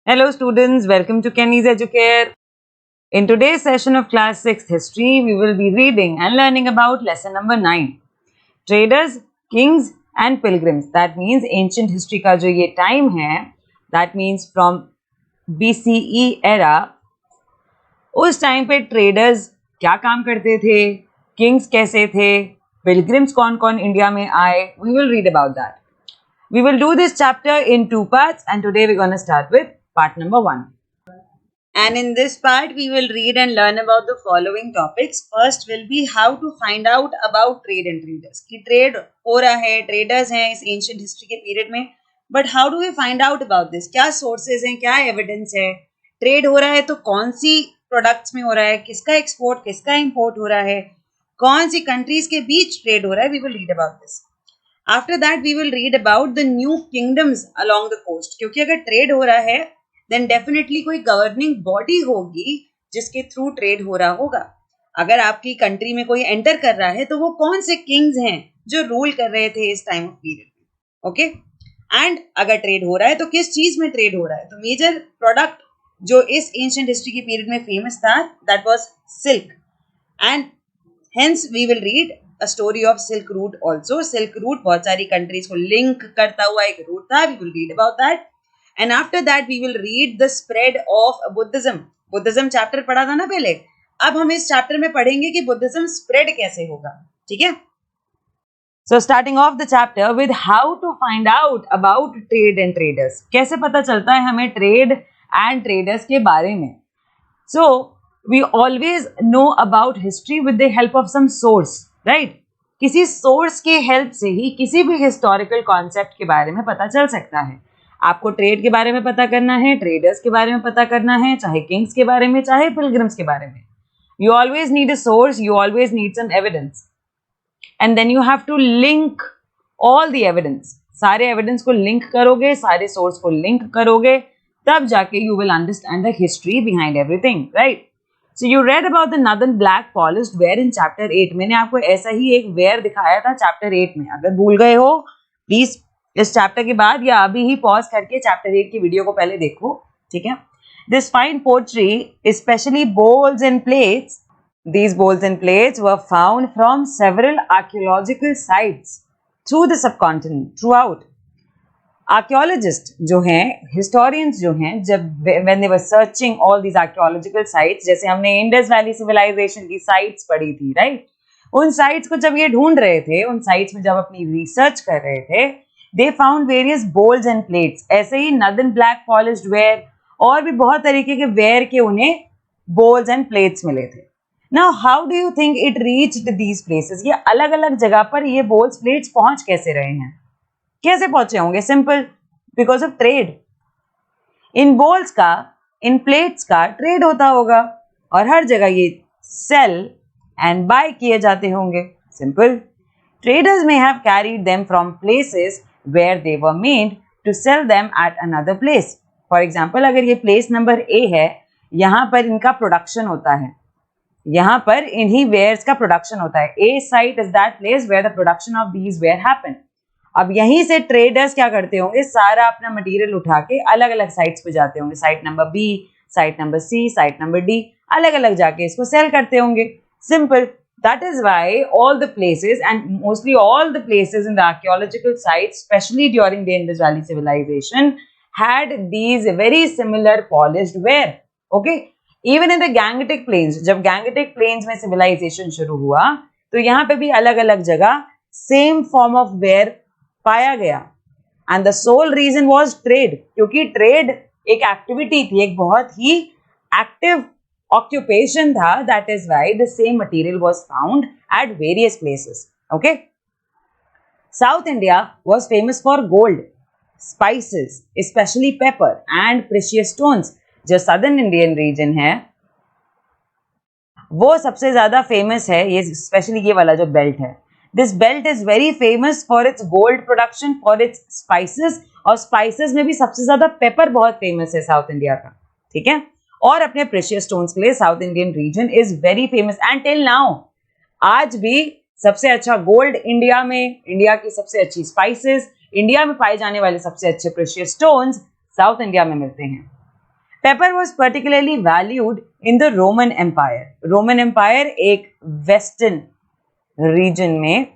Hello students, welcome to Kenny's Educare. In today's session of class 6 history, we will be reading and learning about lesson number 9. Traders, Kings and Pilgrims. That means ancient history का जो ये time है, that means from BCE era, उस time पे traders क्या काम करते थे, kings कैसे थे, pilgrims कौन कौन इंडिया में आए, we will read about that. We will do this chapter in 2 parts and today we're going to start with part number 1. And in this part, we will read and learn about the following topics. First will be how to find out about trade and traders. कि trade हो रहा है, traders हैं इस ancient history के period में, but how do we find out about this? क्या sources हैं, क्या evidence है? Trade हो रहा है तो कौन सी products में हो रहा है, किसका export, किसका import हो रहा है, कौन सी countries के बीच trade हो रहा है? We will read about this. After that, we will read about the new kingdoms along the coast. क्योंकि अगर trade हो रहा है then definitely कोई governing body होगी जिसके through trade हो रहा होगा. अगर आपकी country में कोई enter कर रहा है तो वो कौन से kings हैं जो rule कर रहे थे इस time of period में, okay? And अगर trade हो रहा है तो किस चीज में trade हो रहा है? तो major product जो इस ancient history के period में famous था that was silk, and hence we will read a story of Silk Route also. Silk Route बहुत सारी countries को link करता हुआ एक route था. We will read about that. And after that we will read the spread of Buddhism. Buddhism chapter पढ़ा था ना पहले. अब हम इस chapter में पढ़ेंगे कि Buddhism spread कैसे होगा, ठीक है? So starting off the chapter with how to find out about trade and traders. कैसे पता चलता है हमें trade and traders के बारे में? So we always know about history with the help of some source, right? किसी source के help से ही किसी भी historical concept के बारे में पता चल सकता है. आपको ट्रेड के बारे में पता करना है, ट्रेडर्स के बारे में पता करना है, चाहे किंग्स के बारे में, चाहे पिलग्रिम्स के बारे में. You always need a source, you always need some evidence and then you have to link all the evidence. सारे एविडेंस को लिंक करोगे, सारे सोर्स को लिंक करोगे, तब जाके you will understand the history behind everything, right? So you read about the northern black polished ware in chapter 8. मैंने आपको ऐसा ही एक वेयर दिखाया था चैप्टर 8 में. अगर भूल गए हो प्लीज इस चैप्टर के बाद या अभी ही पॉज करके चैप्टर 8 की वीडियो को पहले देखो, ठीक है? This fine pottery specially bowls and plates, these bowls and plates were found from several archaeological sites through the subcontinent throughout. Archaeologists जो हैं, historians जो हैं, जब when they were searching all these archaeological sites, जैसे हमने Indus valley civilisation की sites पढ़ी थी, राइट? उन साइट्स को जब ये ढूंढ रहे थे, उन साइट्स में जब अपनी रिसर्च कर रहे थे, they found various bowls and plates. ऐसे ही northern black polished ware और भी बहुत तरीके के ware के उन्हें bowls and plates मिले थे. Now how do you think it reached these places? ये अलग अलग जगह पर ये bowls plates पहुंच कैसे रहे हैं? कैसे पहुंचे होंगे? Simple, because of trade. In bowls का, इन plates का trade होता होगा और हर जगह ये sell and buy किए जाते होंगे. Simple. Traders may have carried them from places where they were made to sell them at another place. For example, अगर ये place number A है, यहाँ पर इनका production होता है, यहाँ पर इन्हीं wares का production होता है. A site is that place where the production of these ware happen. अब यहीं से traders क्या करते होंगे? सारा अपना material उठा के अलग अलग sites पे जाते होंगे. Site number B, site number C, site number D, अलग अलग जाके इसको sell करते होंगे. Simple. That is why all the places and mostly all the places in the archaeological sites, especially during the Indus Valley civilization, had these very similar polished ware. Okay, even in the Gangetic Plains, जब Gangetic Plains में civilization शुरू हुआ, तो यहाँ पे भी अलग-अलग जगह same form of ware पाया गया. And the sole reason was trade, क्योंकि trade एक activity थी, एक बहुत ही active occupation था. That is why the same material was found at various places. Okay, South India was famous for gold, spices, especially pepper and precious stones. जो southern Indian region है वो सबसे ज्यादा famous है. ये especially ये वाला जो belt है, this belt is very famous for its gold production, for its spices, और spices में भी सबसे ज्यादा pepper बहुत famous है South India का, ठीक है? और अपने प्रेशियस स्टोन्स के लिए south Indian reason is very famous and till now आज भी सबसे अच्छा गोल्ड इंडिया में, इंडिया की सबसे अच्छी स्पाइसेस, इंडिया में पाए जाने वाले सबसे अच्छे प्रेशियस स्टोन्स साउथ इंडिया में मिलते हैं. Pepper was particularly valued in the Roman Empire. Roman Empire एक वेस्टर्न रीजन में,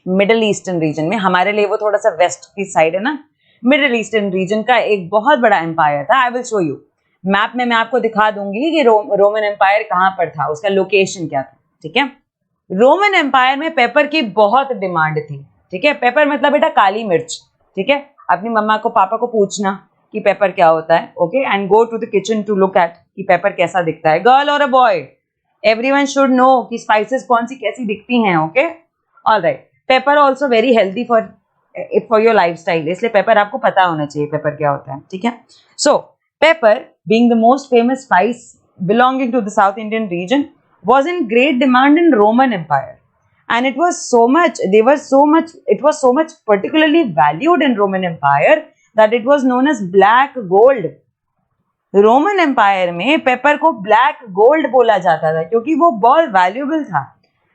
मिडल ईस्टर्न रीजन में, हमारे लिए वो थोड़ा सा वेस्ट की साइड है ना, मिडल ईस्टर्न रीजन का एक बहुत बड़ा एम्पायर था। I will show you map में, मैं आपको दिखा दूंगी कि रोमन एम्पायर कहाँ पर था, उसका लोकेशन क्या था। ठीक है, रोमन एम्पायर में पेपर की बहुत डिमांड थी। ठीक है, पेपर मतलब बेटा काली मिर्च। ठीक है, अपनी मम्मा को पापा को पूछना कि पेपर क्या होता है, okay, and go to the kitchen to look at कि पेपर कैसा दिखता है। गर्ल और a boy, everyone should know कि स्पाइसेस कौन सी कैसी दिखती हैं। Okay, alright. Pepper also very healthy for your lifestyle, इसलिए पेपर आपको पता होना चाहिए पेपर क्या होता है। ठीक है, so paper being the most famous spice belonging to the South Indian region was in great demand in Roman Empire, and it was so much particularly valued in Roman Empire that it was known as black gold. Roman Empire में pepper को black gold बोला जाता था क्योंकि वो बहुत valuable था।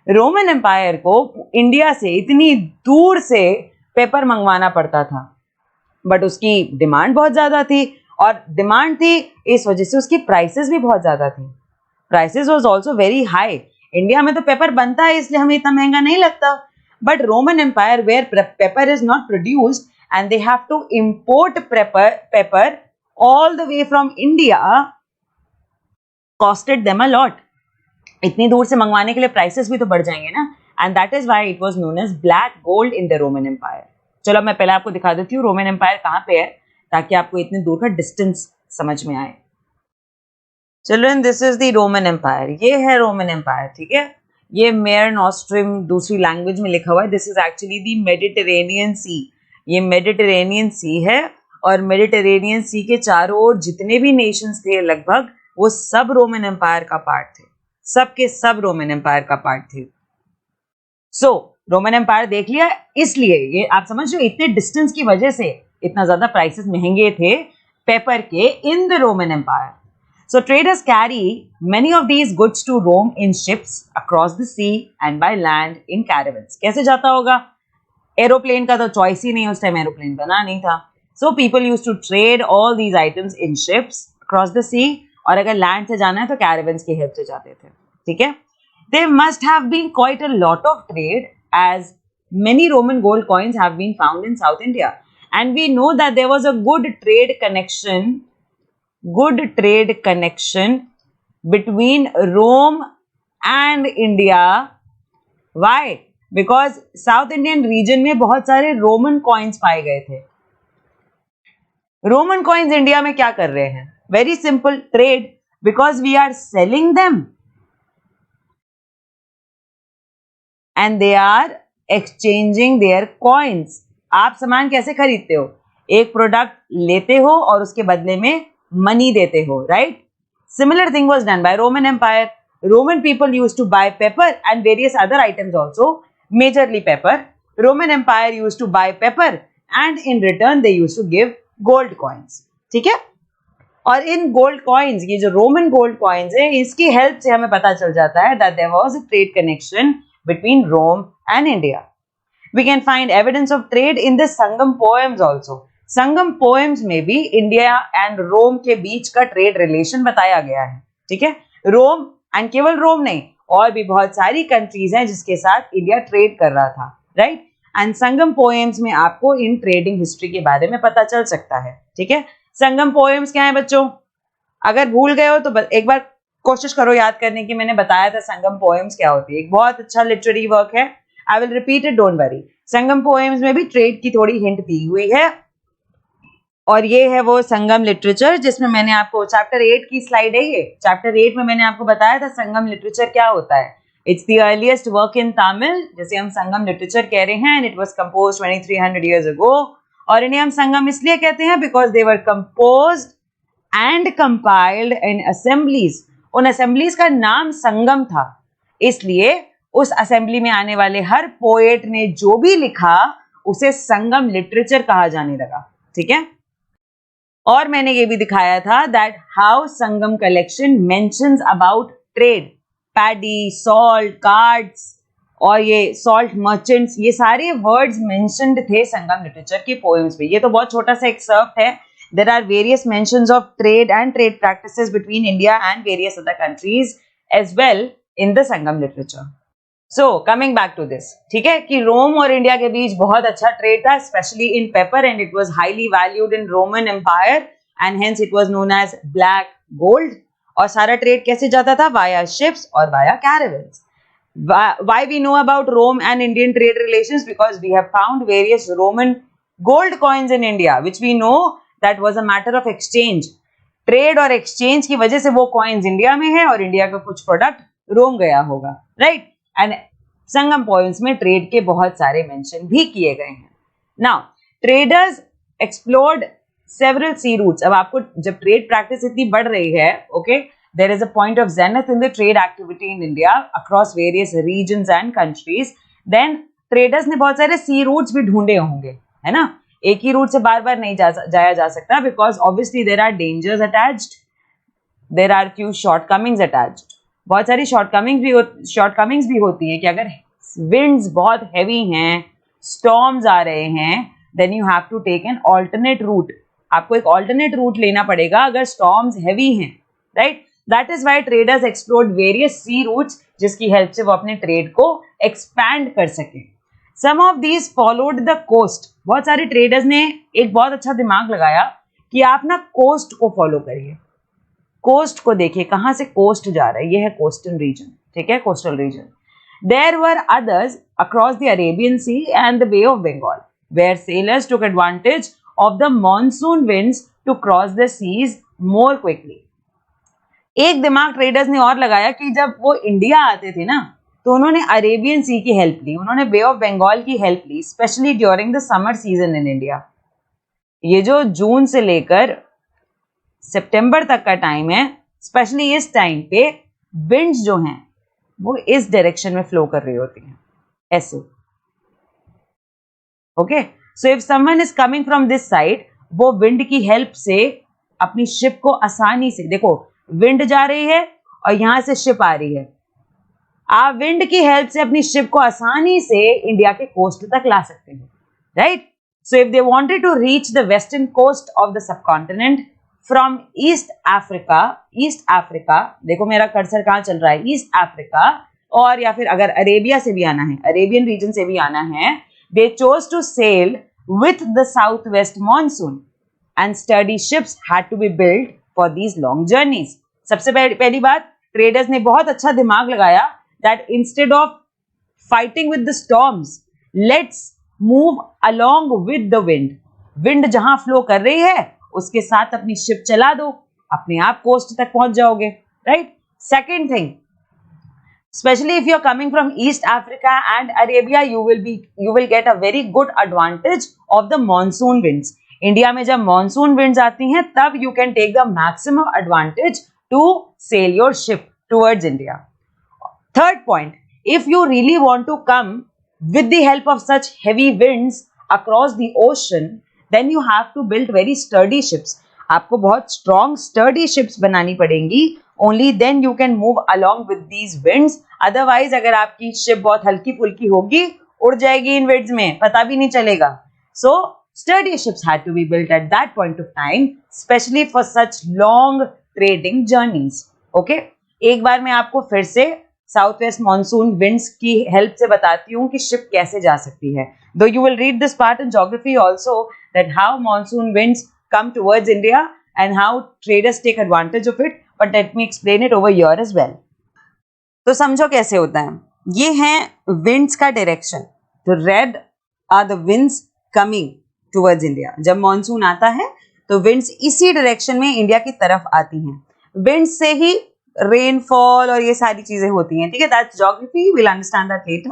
Roman empire को इंडिया से इतनी दूर से पेपर मंगवाना पड़ता था, बट उसकी डिमांड बहुत ज्यादा थी, और डिमांड थी इस वजह से उसकी प्राइसेस भी बहुत ज्यादा थी। Prices was also very high. India में तो पेपर बनता है इसलिए हमें इतना महंगा नहीं लगता, but Roman Empire where pepper is not produced and they have to import pepper all the way from India, costed them a lot. इतनी दूर से मंगवाने के लिए प्राइसेस भी तो बढ़ जाएंगे ना, and that is why it was known as black gold in the Roman Empire. चलो मैं पहले आपको दिखा देती हूँ रोमन एम्पायर कहाँ पे है, ताकि आपको इतनी दूर का डिस्टेंस समझ में आए। Children, this is the Roman empire, ये है रोमन एम्पायर। ठीक है, ये मेयर नॉस्ट्रिम दूसरी लैंग्वेज में लिखा हुआ है। This is actually the Mediterranean Sea. ये मेडिटेरेनियन सी है, और मेडिटेरेनियन सी के चारों ओर जितने भी नेशंस थे लगभग, वो सब रोमन एम्पायर का पार्ट थे, सब के सब रोमन एम्पायर का पार्ट थे। सो रोमन एम्पायर देख लिया, इसलिए ये आप समझ रहे हो इतने डिस्टेंस की वजह से इतना ज्यादा प्राइसेस महंगे थे पेपर के in the Roman Empire. So traders carry many of these goods to Rome in ships across the sea and by land in caravans. कैसे जाता होगा? एरोप्लेन का तो चॉइस ही नहीं, उस टाइम एरोप्लेन बना नहीं था। So people used to trade all these items in ships across the sea, और अगर लैंड से जाना है तो कैरावन्स की हेल्प से जाते थे। ठीक है, There must have been quite a lot of trade, as many Roman gold coins have been found in South India, and we know that there was a good trade connection between Rome and India. Why? Because South Indian region में बहुत सारे Roman coins पाए गए थे। Roman coins India में क्या कर रहे हैं? Very simple, trade, because we are selling them and they are exchanging their coins. आप सामान कैसे खरीदते हो? एक प्रोडक्ट लेते हो और उसके बदले में मनी देते हो, right? Similar thing was done by Roman Empire. Roman people used to buy pepper and various other items also, majorly pepper. Roman Empire used to buy pepper and in return they used to give gold coins. ठीक है? और in gold coins, ये जो Roman gold coins है, इसकी help से हमें पता चल जाता है that there was a trade connection between Rome and India. We can find evidence of trade in the Sangam poems also. Sangam poems में भी इंडिया एंड रोम के बीच का ट्रेड रिलेशन बताया गया है। ठीक है, रोम एंड केवल रोम नहीं, और भी बहुत सारी कंट्रीज हैं जिसके साथ इंडिया ट्रेड कर रहा था, राइट? एंड संगम पोएम्स में आपको इन ट्रेडिंग हिस्ट्री के बारे में पता चल सकता है। ठीक है, संगम पोएम्स क्या है बच्चों? अगर भूल गए हो तो एक बार कोशिश करो याद करने की। मैंने बताया था संगम पोएम्स क्या होती है, एक बहुत अच्छा लिटरेरी वर्क है। I will repeat it, don't worry. Sangam poems में भी ट्रेड की थोड़ी हिंट दी हुई है, और ये है वो संगम लिटरेचर जिसमें मैंने आपको चैप्टर 8 की स्लाइड है। ये चैप्टर 8 में मैंने आपको बताया था संगम लिटरेचर क्या होता है। It's the earliest work in Tamil, जिसे हम संगम लिटरेचर कह रहे हैं, and it was composed 2300 years ago. और इन्हें हम संगम इसलिए कहते हैं because they were composed and compiled in assemblies. उन असेंबलीज का नाम संगम था, इसलिए उस असेंबली में आने वाले हर पोएट ने जो भी लिखा उसे संगम लिटरेचर कहा जाने लगा। ठीक है, और मैंने ये भी दिखाया था that how Sangam collection mentions about trade, paddy, salt, cards और ये सॉल्ट मर्चेंट्स, ये सारे वर्ड्स मेंशन्ड थे संगम लिटरेचर के पोएम्स में। ये तो बहुत छोटा सा एक्सर्प्ट है, there are various mentions of trade and trade practices between India and various other countries as well in the Sangam literature. So coming back to this, ठीक है कि रोम और इंडिया के बीच बहुत अच्छा ट्रेड था, specially in pepper, and it was highly valued in Roman Empire and hence it was known as black gold. और सारा ट्रेड कैसे जाता था? वाया शिप्स और via caravels. Why we know about Rome and Indian trade relations? Because we have found various Roman gold coins in India, which we know that was a matter of exchange. Trade और exchange की वजह से वो coins India में है और India का कुछ प्रोडक्ट रोम गया होगा, राइट? एंड संगम पॉइंट्स में ट्रेड के बहुत सारे मेंशन भी किए गए हैं. Now traders explored several sea routes. अब आपको जब ट्रेड प्रैक्टिस इतनी बढ़ रही है, okay, there is a point of zenith in the trade activity in India across various regions and countries. Then traders ने बहुत सारे सी रूट्स भी ढूंढे होंगे, है ना? एक ही रूट से बार बार नहीं जाया जा सकता, because obviously there are dangers attached, there are few shortcomings attached. बहुत सारी shortcomings भी होती है कि अगर winds बहुत heavy हैं, storms आ रहे हैं, then you have to take an alternate route. आपको एक alternate route लेना पड़ेगा अगर storms heavy हैं, right? That is why traders explored various sea routes, जिसकी हेल्प से वो अपने ट्रेड को एक्सपैंड कर सके. Some of these followed the coast. बहुत सारे ट्रेडर्स ने एक बहुत अच्छा दिमाग लगाया कि आप ना कोस्ट को फॉलो करिए, कोस्ट को देखिए कहाँ से कोस्ट जा रहा है. ये है कोस्टल रीजन, ठीक है, coastal region. There were others across the Arabian Sea and the Bay of Bengal, where sailors took advantage of the monsoon winds to cross the seas more quickly. एक दिमाग traders ने और लगाया कि जब वो इंडिया आते थे ना, तो उन्होंने अरेबियन सी की हेल्प ली, उन्होंने बे ऑफ बंगाल की हेल्प ली, specially during the summer season in India. ये जो जून से लेकर सितंबर तक का टाइम है, स्पेशली इस टाइम पे विंड्स जो हैं वो इस डायरेक्शन में फ्लो कर रही होती हैं, ऐसे. Okay, so if someone is coming from this side, वो विंड की हेल्प से अपनी शिप को आसानी से, देखो विंड जा रही है और यहां से शिप आ रही है, आप विंड की हेल्प से अपनी शिप को आसानी से इंडिया के कोस्ट तक ला सकते हैं, right? So if they wanted to reach the western coast of the subcontinent from East Africa, देखो मेरा कर्सर कहां चल रहा है, ईस्ट अफ्रीका, और या फिर अगर अरेबिया से भी आना है, अरेबियन रीजन से भी आना है, they chose to sail with the south west monsoon and sturdy ships had to be build for these long journeys. सबसे पहली बात, ट्रेडर्स ने बहुत अच्छा दिमाग लगाया that instead of fighting with the storms, let's move along with the wind. Wind जहां flow कर रही है उसके साथ अपनी शिप चला दो, अपने आप कोस्ट तक पहुंच जाओगे, right? Second thing, especially if you're coming from East Africa and Arabia, you will get a very good advantage of the monsoon winds. India में जब मॉनसून विंड्स आती हैं तब you can take the maximum advantage to sail your ship towards India. Third point, if you really want to come with the help of such heavy winds across the ocean, then you have to build very sturdy ships. आपको बहुत strong sturdy ships बनानी पड़ेंगी, only then you can move along with these winds. Otherwise अगर आपकी ship बहुत हल्की फुल्की होगी, उड़ जाएगी इन विंड्स में, पता भी नहीं चलेगा. सो sturdy ships had to be built at that point of time, especially for such long trading journeys. Okay? एक बार मैं आपको फिर से साउथ वेस्ट मॉनसून विंड्स की हेल्प से बताती हूँ कि शिप कैसे जा सकती है. Though you will read this part in geography also, that how monsoon winds come towards India and how traders take advantage of it, but let me explain it over here as well. तो समझो कैसे होता है. ये हैं winds का direction. तो red are the winds coming towards India. जब मॉनसून आता है तो विंड्स इसी डायरेक्शन में इंडिया की तरफ आती हैं. विंड्स से ही रेनफॉल और ये सारी चीजें होती हैं, ठीक है? That's geography, we will understand that later.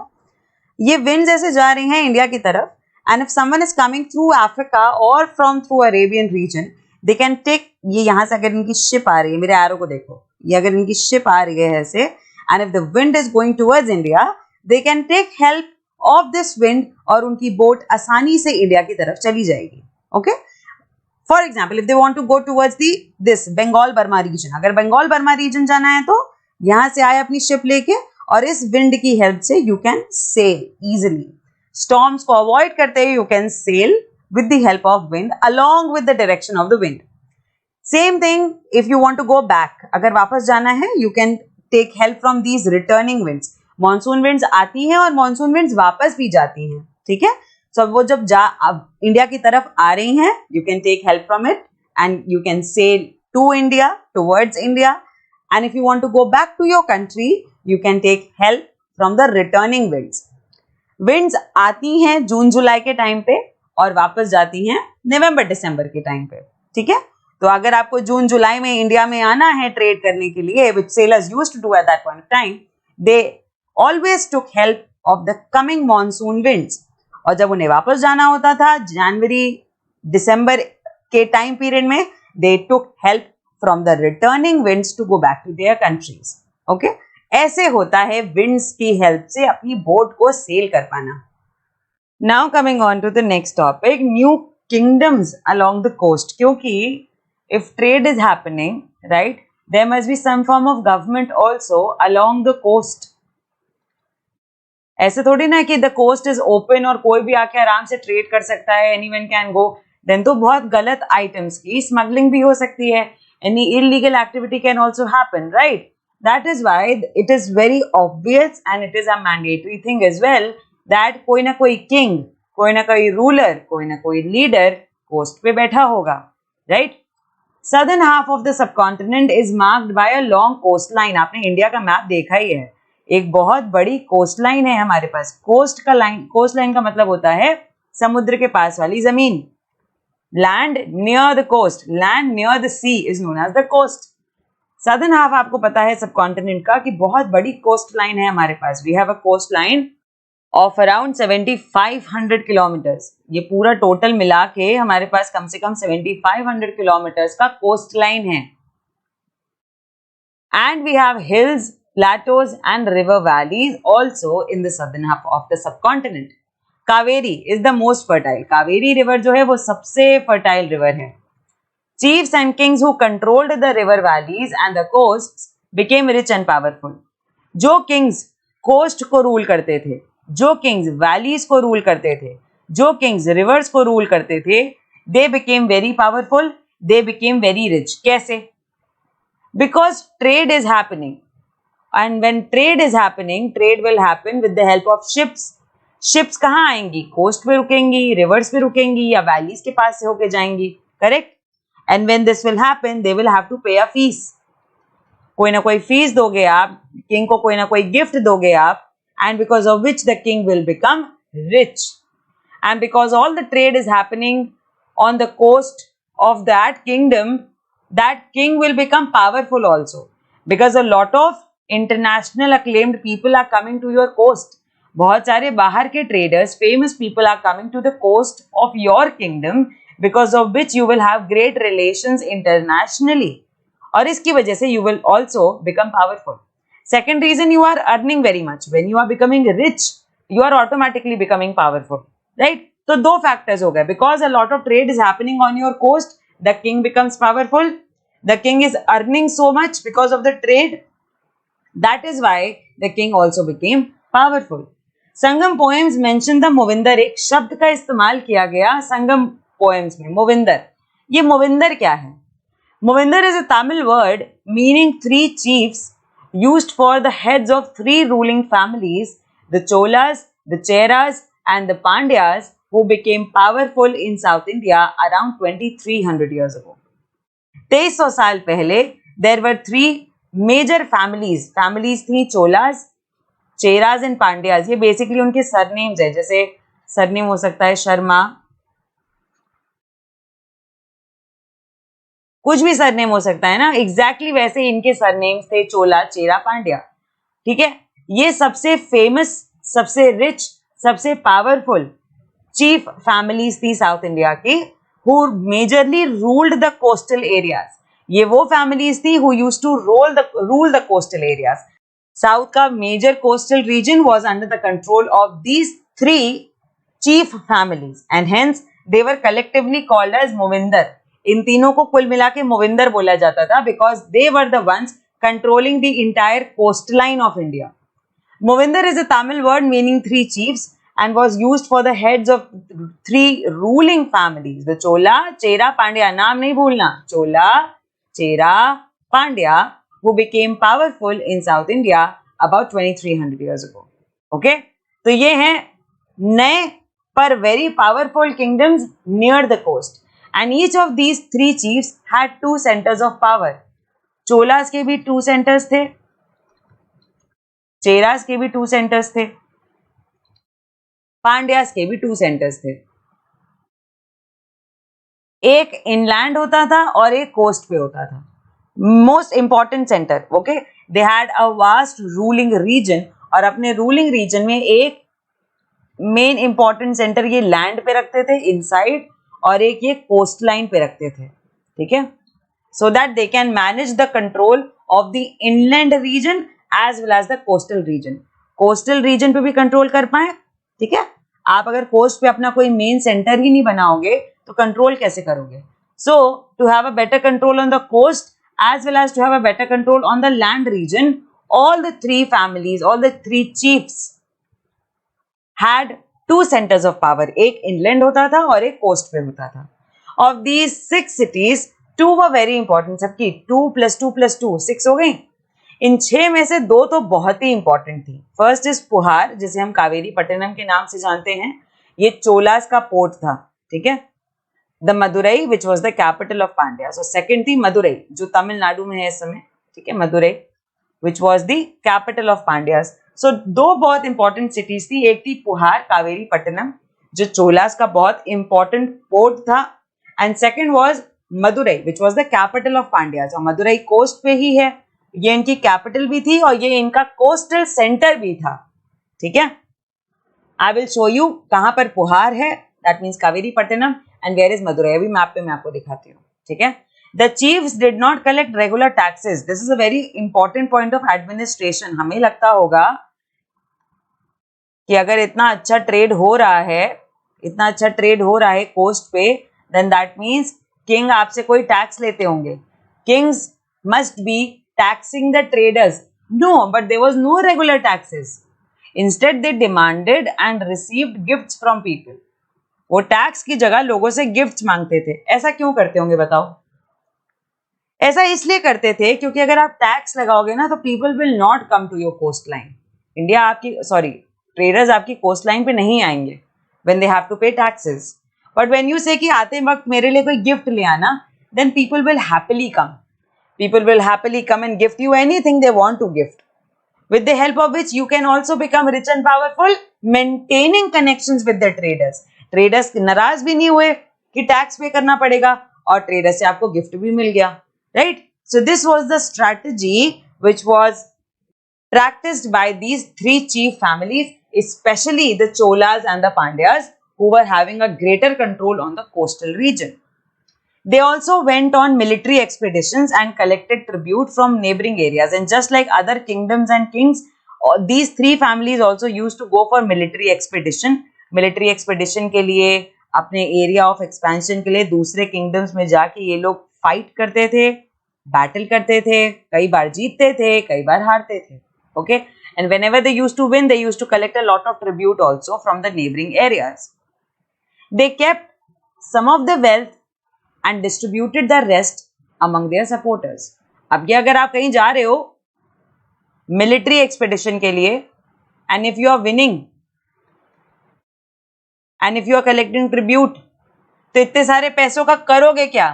ये विंड्स ऐसे जा रही हैं इंडिया की तरफ, and if someone is coming through Africa और from through Arabian region, they can take, ये यहाँ से अगर इनकी शिप आ रही है, मेरे एरो को देखो, ये अगर इनकी शिप आ रही है ऐसे, and if the wind is going towards India, they can take help of this wind और उनकी बोट आसानी से इंडिया की तरफ चली जाएगी. Okay, for example if they want to go towards this Bengal Burma region, अगर बंगाल बर्मा रीजन जाना है तो यहां से आए अपनी शिप लेके, और इस विंड की हेल्प से you can sell easily. Storms को अवॉइड करते हुए you can sell with the help of wind along with the direction of the wind. Same thing if you want to go back. अगर वापस जाना है, you can take help from these returning winds. Monsoon winds आती हैं और monsoon winds वापस भी जाती हैं, ठीक है? So वो जब अब इंडिया की तरफ आ रही हैं, you can take help from it and you can sail to India, towards India. And if you want to go back to your country, you can take help from the returning winds. Winds आती हैं जून जुलाई के time पे और वापस जाती हैं नवंबर दिसंबर के time पे, ठीक है? तो अगर आपको जून जुलाई में इंडिया में आना है ट्रेड करने के लिए, which sailors used to do at that point of time, they always took help of the coming monsoon winds. और जब उन्हें वापस जाना होता था जनवरी दिसंबर के टाइम पीरियड में, they took help from the returning winds to go back to their countries. Okay? ऐसे होता है winds की help से अपनी बोट को सेल कर पाना. Now coming on to the next topic, new kingdoms along the coast. क्योंकि if trade is happening, right, there must be some form of government also along the coast. ऐसे थोड़ी ना कि the coast is open और कोई भी आके आराम से ट्रेड कर सकता है, anyone can go. Then तो बहुत गलत items की स्मगलिंग भी हो सकती है. Any illegal activity can also happen, right? That is why it is very obvious and it is a mandatory thing as well that कोई ना कोई king, कोई ना कोई ruler, कोई ना कोई leader coast पे बैठा होगा, right? Southern half of the subcontinent is marked by a long coastline. आपने इंडिया का मैप देखा ही है, एक बहुत बड़ी कोस्टलाइन है हमारे पास. कोस्टलाइन का मतलब होता है समुद्र के पास वाली जमीन. Land near the coast, land near the sea is known as the coast. Southern half आपको पता है सबकॉन्टिनेंट का कि बहुत बड़ी कोस्ट लाइन है हमारे पास. We have a coast line of around 7500 kilometres. ये पूरा टोटल मिला के हमारे पास कम से कम 7500 किलोमीटर्स का कोस्ट लाइन है. And we have hills, plateaus and river valleys also in the southern half of the subcontinent. Kaveri is the most fertile. Kaveri river जो है वो सबसे fertile river है. Chiefs and kings who controlled the river valleys and the coasts became rich and powerful. जो kings coast को rule करते थे, जो kings valleys को rule करते थे, जो kings rivers को rule करते थे, they became very powerful, they became very rich. कैसे? Because trade is happening. And when trade is happening, trade will happen with the help of ships. Ships कहाँ आएंगी? कोस्ट पे रुकेंगी, रिवर्स पे रुकेंगी या valleys के पास से होके जाएंगी, correct? And when this will happen, they will have to pay a fees. कोई ना कोई फीस दोगे आप, किंग को कोई ना कोई गिफ्ट दोगे आप, and because of which the king will become rich. And because all the trade is happening on the coast of that kingdom, that king will become powerful also. Because a lot of international acclaimed people are coming to your coast. बहुत सारे बाहर के traders, famous people are coming to the coast of your kingdom because of which you will have great relations internationally. और इसकी वजह से you will also become powerful. Second reason, you are earning very much. When you are becoming rich, you are automatically becoming powerful, right? तो दो factors हो गए. Because a lot of trade is happening on your coast, the king becomes powerful. The king is earning so much because of the trade. That is why the king also became powerful. Sangam poems mention the Movinder. एक शब्द का इस्तेमाल किया गया संगम poems में, Movinder. ये Movinder क्या है? Movinder is a Tamil word meaning three chiefs used for the heads of three ruling families, the Cholas, the Cheras and the Pandyas, who became powerful in South India around 2300 years ago. 2300 साल पहले there were three major families थी, Cholas, Cheras and Pandyas. ये basically उनके surnames है. जैसे surname हो सकता है शर्मा, कुछ भी सरनेम हो सकता है ना, एग्जैक्टली वैसे इनके सरनेम्स थे, चोला, चेरा, पांड्या. ठीक है, ये सबसे फेमस, सबसे रिच, सबसे पावरफुल चीफ फैमिलीज थी साउथ इंडिया की, who majorly ruled the coastal areas. ये वो families थी who used to rule the coastal areas. South का major coastal region was under the control of these three chief families and hence they were collectively called as Movinder. इन तीनों को कुल मिला के Movinder बोला जाता था because they were the ones controlling the entire coastline of India. Movinder is a Tamil word meaning three chiefs and was used for the heads of 3 ruling families, the Chola, Chera, Pandya. नाम नहीं भूलना, Chola, Chera, Pandya, who became powerful in South India about 2300 years ago. Okay, तो ये हैं नए पर very powerful kingdoms near the coast, and each of these 3 chiefs had 2 centers of power. Cholas के भी 2 centers थे, Cheras के भी 2 centers थे, पांड्यास के भी 2 सेंटर्स थे. एक इनलैंड होता था और एक कोस्ट पे होता था. Most important centre. Okay, they had a vast ruling region, और अपने रूलिंग रीजन में एक मेन इंपॉर्टेंट सेंटर ये लैंड पे रखते थे इनसाइड, और एक ये कोस्ट लाइन पे रखते थे. ठीक है, so that they can manage the control of the inland region as well as the coastal region. Coastal region पे भी कंट्रोल कर पाए. ठीक है, आप अगर कोस्ट पे अपना कोई मेन सेंटर ही नहीं बनाओगे तो कंट्रोल कैसे करोगे? So to have a better control on the coast as well as to have a better control on the land region, all the 3 families, all the 3 chiefs had 2 centers of power. एक inland होता था और एक coast पे होता था. Of these 6 cities, 2 were very important. सबकी 2 + 2 + 2 6 हो गई. इन 6 में से 2 तो बहुत ही इंपॉर्टेंट थी. फर्स्ट इज पुहार, जिसे हम कावेरी पट्टनम के नाम से जानते हैं. ये चोलास का पोर्ट था. ठीक है, the Madurai which was the capital of Pandya. So second थी मदुरई, जो तमिलनाडु में है इस समय. ठीक है, Madurai which was the capital of Pandyas. So 2 बहुत इंपॉर्टेंट सिटीज थी. एक थी पुहार, कावेरी पट्टनम, जो चोलास का बहुत इंपॉर्टेंट पोर्ट था, and second was Madurai which was the capital of Pandyas. और मदुरई कोस्ट पे ही है, ये इनकी कैपिटल भी थी और ये इनका कोस्टल सेंटर भी था. ठीक है, आई विल शो यू कहां पर पुहार है, that means Kaveri Pattanam, and where is Madurai. अभी मैप पे मैं आपको दिखाती हूँ. ठीक है, the chiefs did not collect regular taxes. This is a very important point of administration. हमें लगता होगा कि अगर इतना अच्छा ट्रेड हो रहा है, इतना अच्छा ट्रेड हो रहा है कोस्ट पे, देन दैट मीन्स किंग आपसे कोई टैक्स लेते होंगे. Kings must be taxing the traders. No, but there was no regular taxes. Instead, they demanded and received gifts from people. वो टैक्स की जगह लोगों से गिफ्ट्स मांगते थे. ऐसा क्यों करते होंगे बताओ? ऐसा इसलिए करते थे क्योंकि अगर आप टैक्स लगाओगे ना तो people will not come to your coast line. India आपकी ट्रेडर्स आपकी कोस्ट लाइन पे नहीं आएंगे when they have to pay taxes. But when you say कि आते वक्त मेरे लिए कोई गिफ्ट ले आना, then people will happily come. People will happily come and gift you anything they want to gift, with the help of which you can also become rich and powerful, maintaining connections with the traders. Traders नाराज भी नहीं हुए कि tax पे करना पड़ेगा, और trader से आपको गिफ्ट भी मिल गया. Right, so this was the strategy which was practiced by these 3 chief families, especially the Cholas and the Pandyas, who were having a greater control on the coastal region. They also went on military expeditions and collected tribute from neighboring areas. And just like other kingdoms and kings, these 3 families also used to go for military expedition. Military expedition के लिए, अपने area of expansion के लिए दूसरे kingdoms में जाके ये लोग fight करते थे, battle करते थे, कई बार जीतते थे, कई बार हारते थे. Okay, and whenever they used to win, they used to collect a lot of tribute also from the neighboring areas. They kept some of the wealth and distributed the rest among their supporters. अब ये अगर आप कहीं जा रहे हो military expedition के लिए, and if you are winning and if you are collecting tribute, तो इतने सारे पैसों का करोगे क्या?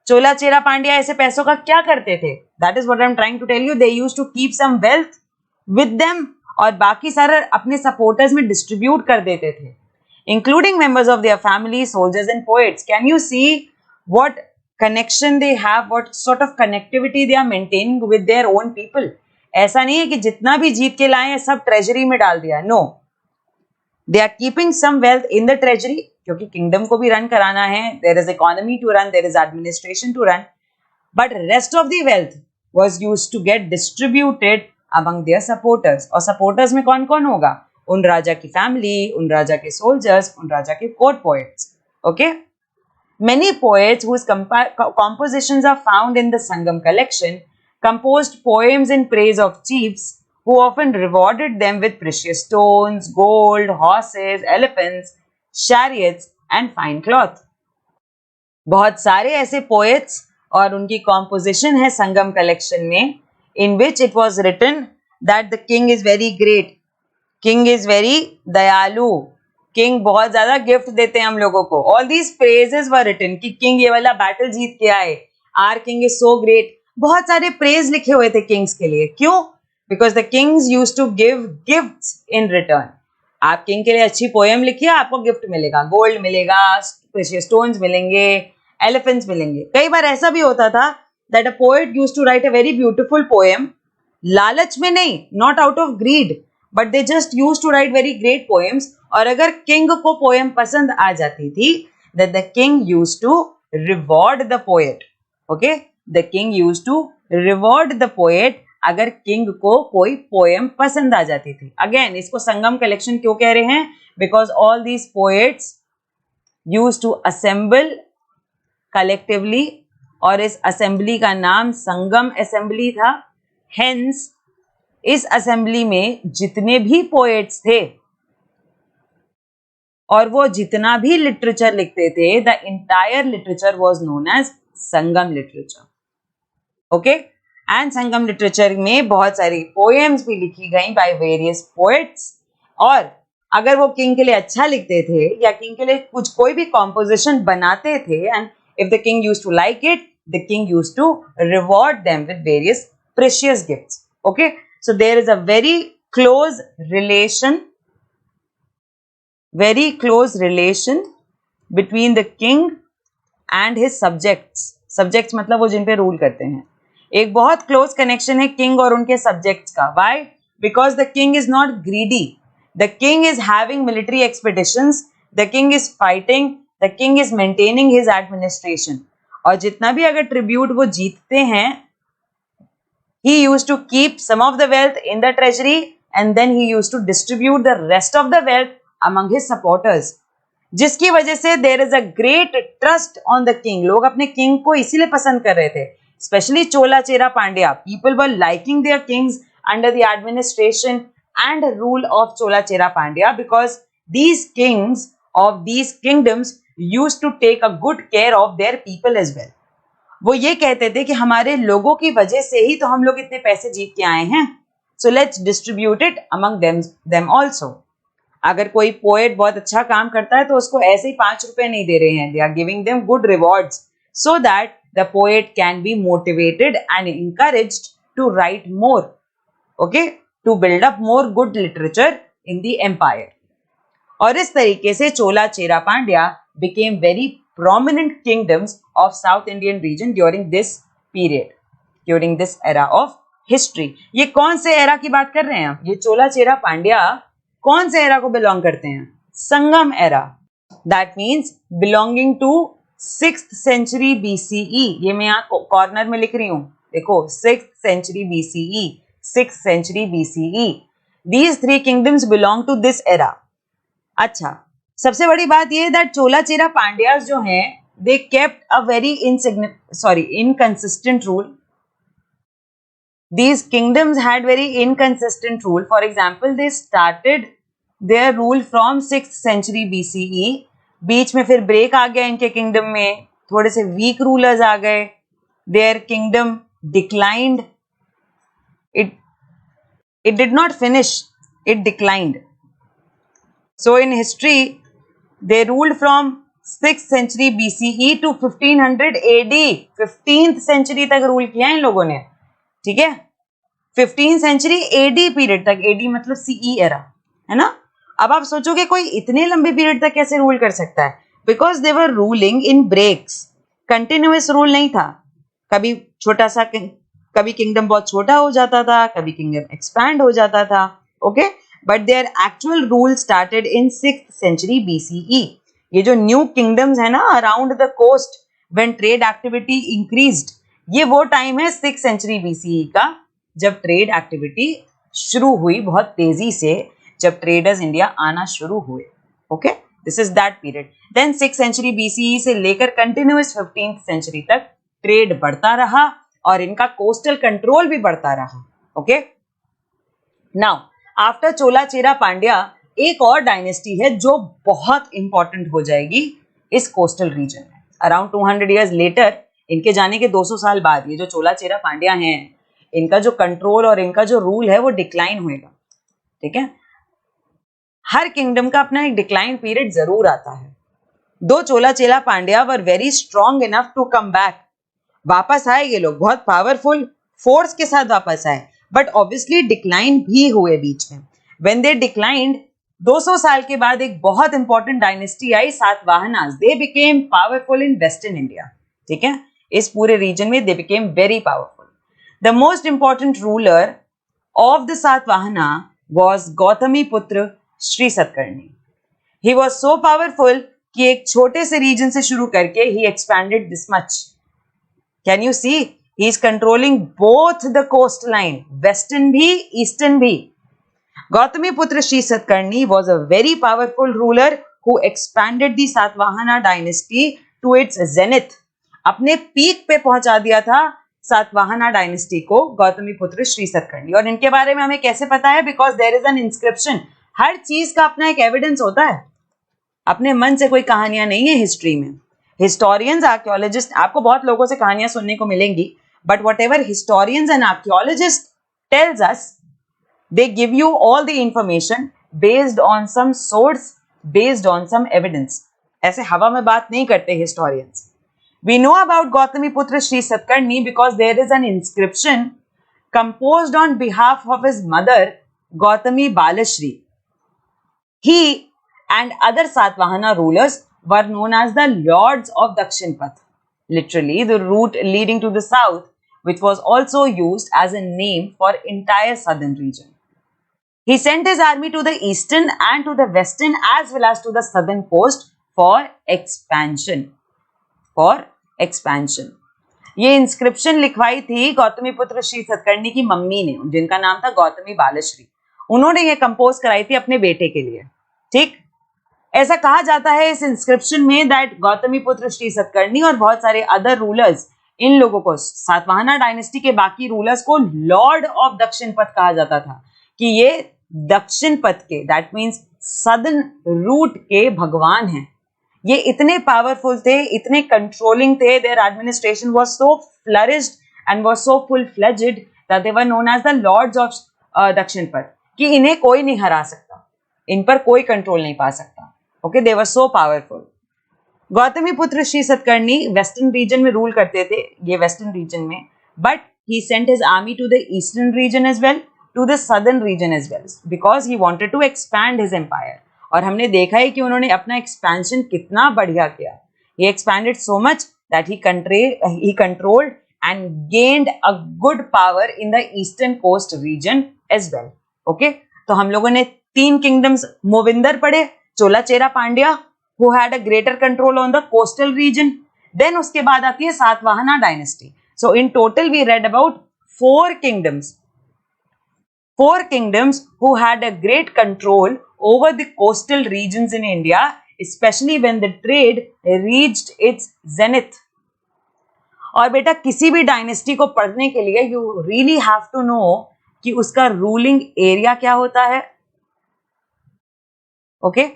चोला चेरा पांड्या ऐसे पैसों का क्या करते थे? That is what I am trying to tell you. They used to keep some wealth with them, और बाकी सारा अपने सपोर्टर्स में डिस्ट्रीब्यूट कर देते थे, including members of their family, soldiers and poets. Can you see what connection they have, what sort of connectivity they are maintaining with their own people? ऐसा नहीं है कि जितना भी जीत के लाए हैं सब ट्रेजरी में डाल दिया. No, they are keeping some wealth in the treasury, क्योंकि किंगडम को भी रन कराना है. There is economy to run, there is administration to run, but rest of the wealth was used to get distributed among their supporters. और supporters में कौन कौन होगा? उन राजा की फैमिली, उन राजा के सोल्जर्स, उन राजा के court poets. Okay, many poets whose compositions are found in the Sangam collection composed poems in praise of chiefs who often rewarded them with precious stones, gold, horses, elephants, chariots and fine cloth. बहुत सारे ऐसे poets और उनकी composition है संगम collection में, in which it was written that the king is very great, king is very दयालु, king बहुत ज्यादा गिफ्ट देते हैं हम लोगों को. All these praises were written कि किंग ये वाला बैटल जीत के आए, or king is so great. बहुत सारे प्रेज लिखे हुए थे किंग्स के लिए. क्यों? Because the kings used to give gifts in return. आप किंग के लिए अच्छी पोएम लिखिए, आपको गिफ्ट मिलेगा, गोल्ड मिलेगा, प्रेशियस स्टोन्स मिलेंगे, एलिफेंट्स मिलेंगे. कई बार ऐसा भी होता था that a poet used to write a very beautiful poem, लालच में नहीं, not out of greed, but they just used to write very great poems. और अगर किंग को पोएम पसंद आ जाती थी, that the king used to reward the poet. Okay, the king used to reward the poet अगर king को कोई poem पसंद आ जाती थी. अगेन इसको संगम कलेक्शन क्यों कह रहे हैं? Because all these poets used to assemble collectively, और इस असेंबली का नाम संगम असेंबली था. हेंस इस असेंबली में जितने भी पोएट्स थे और वो जितना भी लिटरेचर लिखते थे, the entire literature was known as Sangam literature. Okay, and Sangam literature में बहुत सारी पोएम्स भी लिखी गई बाय वेरियस पोएट्स. और अगर वो किंग के लिए अच्छा लिखते थे या किंग के लिए कुछ कोई भी कॉम्पोजिशन बनाते थे, and if the king used to like it, the king used to reward them with various precious gifts. Okay, so there is a very close relation between the king and his subjects. Subjects मतलब वो जिन पे rule करते हैं. एक बहुत close connection है king और उनके सब्जेक्ट्स का. Why? Because the king is not greedy. The king is having military expeditions. The king is fighting. The king is maintaining his administration. और जितना भी अगर ट्रिब्यूट वो जीतते हैं, he used to keep some of the wealth in the treasury and then he used to distribute the rest of the wealth among his supporters. जिसकी वजह से there is a great trust on the king. लोग अपने king को इसीलिए पसंद कर रहे थे. Especially Chola Chera Pandya. People were liking their kings under the administration and rule of Chola Chera Pandya because these kings of these kingdoms used to take a good care of their people as well. वो ये कहते थे कि हमारे लोगों की वजह से ही तो हम लोग इतने पैसे जीत के आए हैं. So let's distribute it among them also. अगर कोई पोएट बहुत अच्छा काम करता है तो उसको ऐसे ही 5 रुपए नहीं दे रहे हैं. They are giving them good rewards so that the poet can be motivated and encouraged to write more. Okay, to build up more good literature in the empire. और इस तरीके से चोला Chera Pandya became very prominent kingdoms of South Indian region during this period, during this era of history. ये कौन से era की बात कर रहे हैं? ये चोला चेरा पांड्या कौन से एरा को बिलोंग करते हैं? Sangam era. That means belonging to 6th century BCE. ये मैं यहाँ कॉर्नर में लिख रही हूँ, देखो 6th century BCE, 6th century BCE. These three kingdoms belong to this era. अच्छा, सबसे बड़ी बात ये दैट चोला चेरा पांड्यास जो हैं, they kept a very inconsistent rule. These kingdoms had very inconsistent rule. For example, they started their rule from 6th century BCE. बीच में फिर break आ गया इनके किंगडम में, थोड़े से वीक रूलर्स आ गए. Their kingdom declined. It did not finish. It declined. So in history, they ruled from 6th century BCE to 1500 AD. 15th century तक rule किया इन लोगों ने. ठीक है, 15th century AD पीरियड तक. AD मतलब CE एरा, है ना. अब आप सोचोगे कोई इतने लंबे पीरियड तक कैसे रूल कर सकता है? Because they were ruling in breaks. Continuous rule नहीं था. कभी छोटा सा, कभी किंगडम बहुत छोटा हो जाता था, कभी किंगडम एक्सपैंड हो जाता था. Okay, but their actual rule started in 6th century BCE. ये जो न्यू किंगडम्स है ना around the coast, when trade activity increased, ये वो टाइम है 6th century BCE का, जब ट्रेड एक्टिविटी शुरू हुई बहुत तेजी से, जब ट्रेडर्स इंडिया आना शुरू हुए. Okay, this is that period. Then 6th century BCE से लेकर कंटिन्यूअस 15th century तक ट्रेड बढ़ता रहा और इनका कोस्टल कंट्रोल भी बढ़ता रहा. ओके, नाउ आफ्टर चोला चेरा पांड्या एक और डायनेस्टी है जो बहुत इंपॉर्टेंट हो जाएगी इस कोस्टल रीजन में. अराउंड 200 ईयर्स लेटर, इनके जाने के 200 साल बाद ये जो चोला चेरा पांड्या हैं, इनका जो कंट्रोल और इनका जो रूल है वो डिक्लाइन होएगा. ठीक है, हर किंगडम का अपना एक डिक्लाइन पीरियड जरूर आता है. Though Chola Chera Pandya were very strong enough to come back. वापस आए ये लोग, बहुत पावरफुल फोर्स के साथ वापस आए, बट ऑब्वियसली डिक्लाइन भी हुए बीच में. व्हेन दे डिक्लाइंड, 200 साल के बाद एक बहुत इंपॉर्टेंट डायनेस्टी आई, Satavahanas. They became powerful in western India. ठीक है, इस पूरे रीजन में they became very powerful. The most important ruler of the Satavahana was Gautamiputra Shri Satakarni. He was so powerful कि एक छोटे से रीजन से शुरू करके he expanded this much. Can you see? He is controlling both the coastline, western भी, eastern भी. गौतमी पुत्र Shri Satakarni was a very powerful ruler who expanded the Satvahana dynasty to its zenith. अपने पीक पे पहुंचा दिया था सातवाहना डायनेस्टी को गौतमी पुत्र श्री सतकर्णी. और इनके बारे में हमें कैसे पता है? Because there is an inscription. हर चीज का अपना एक एविडेंस होता है. अपने मन से कोई कहानियां नहीं है हिस्ट्री में. हिस्टोरियंस, आर्कियोलॉजिस्ट, आपको बहुत लोगों से कहानियां सुनने को मिलेंगी, but whatever historians and archaeologists tells us, they give you all the information based on some source, based on some evidence. ऐसे हवा में बात नहीं करते historians. We know about Gautamiputra Sri Satkarni because there is an inscription composed on behalf of his mother, Gautami Balashri. He and other Satvahana rulers were known as the Lords of Dakshinpath, literally the route leading to the south, which was also used as a name for entire southern region. He sent his army to the eastern and to the western as well as to the southern coast for expansion. ये inscription लिखवाई थी गौतमी पुत्र श्री सतकर्णी की mummy ने, जिनका नाम था गौतमी बालश्री. उन्होंने ये कंपोज कराई थी अपने बेटे के लिए. ठीक, ऐसा कहा जाता है इस इंस्क्रिप्शन में दैट गौतमी पुत्र श्री सतकर्णी और बहुत सारे अदर रूलर्स, इन लोगों को, सातवाहना डायनेस्टी के बाकी रूलर्स को लॉर्ड ऑफ दक्षिण पथ कहा जाता था, कि ये दक्षिण पथ के, दैट मीन्स सदर्न रूट के भगवान हैं. ये इतने पावरफुल थे, इतने कंट्रोलिंग थे. Their administration was so flourished and was so full fledged that they were known as the lords of Dakshinapatha, कि इन्हें कोई नहीं हरा सकता, इन पर कोई कंट्रोल नहीं पा सकता. Okay, they were so powerful. Gautamiputra Shri Satakarni western region में रूल करते थे, ये वेस्टर्न रीजन में, but he sent his army to the eastern region as well, to the southern region as well, because he wanted to expand his empire. और हमने देखा है कि उन्होंने अपना एक्सपेंशन कितना बढ़िया किया. He expanded so much that he controlled and gained a good power in the eastern coast region as well. Okay, तो हम लोगों ने 3 किंगडम्स मोविंदर पढ़े, Chola Chera Pandya who had a greater control on the coastal region. Then उसके बाद आती है Satavahana dynasty. So in total we read about 4 kingdoms who had a great control over the coastal regions in India, especially when the trade reached its zenith. और बेटा किसी भी dynasty को पढ़ने के लिए you really have to know कि उसका रूलिंग एरिया क्या होता है. ओके,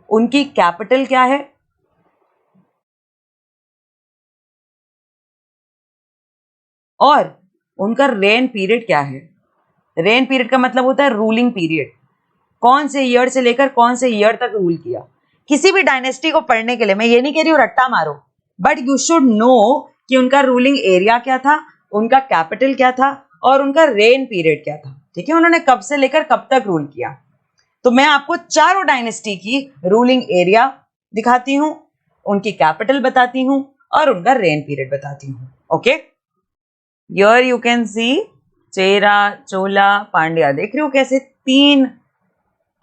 उनकी कैपिटल क्या है, और उनका रेन पीरियड क्या है. रेन पीरियड का मतलब होता है रूलिंग पीरियड, कौन से ईयर से लेकर कौन से ईयर तक रूल किया. किसी भी डायनेस्टी को पढ़ने के लिए मैं ये नहीं कह रही हूँ रट्टा मारो, बट यू शुड नो कि उनका रूलिंग एरिया क्या था, उनका कैपिटल क्या था, और उनका रेन पीरियड क्या था. ठीक है, उन्होंने कब से लेकर कब तक रूल किया. तो मैं आपको चारों डायनेस्टी की रूलिंग एरिया दिखाती हूँ, उनकी कैपिटल बताती हूँ, और उनका रेन पीरियड बताती हूँ. Okay, here you can see Chera, Chola, Pandya. देख रहे हो कैसे 3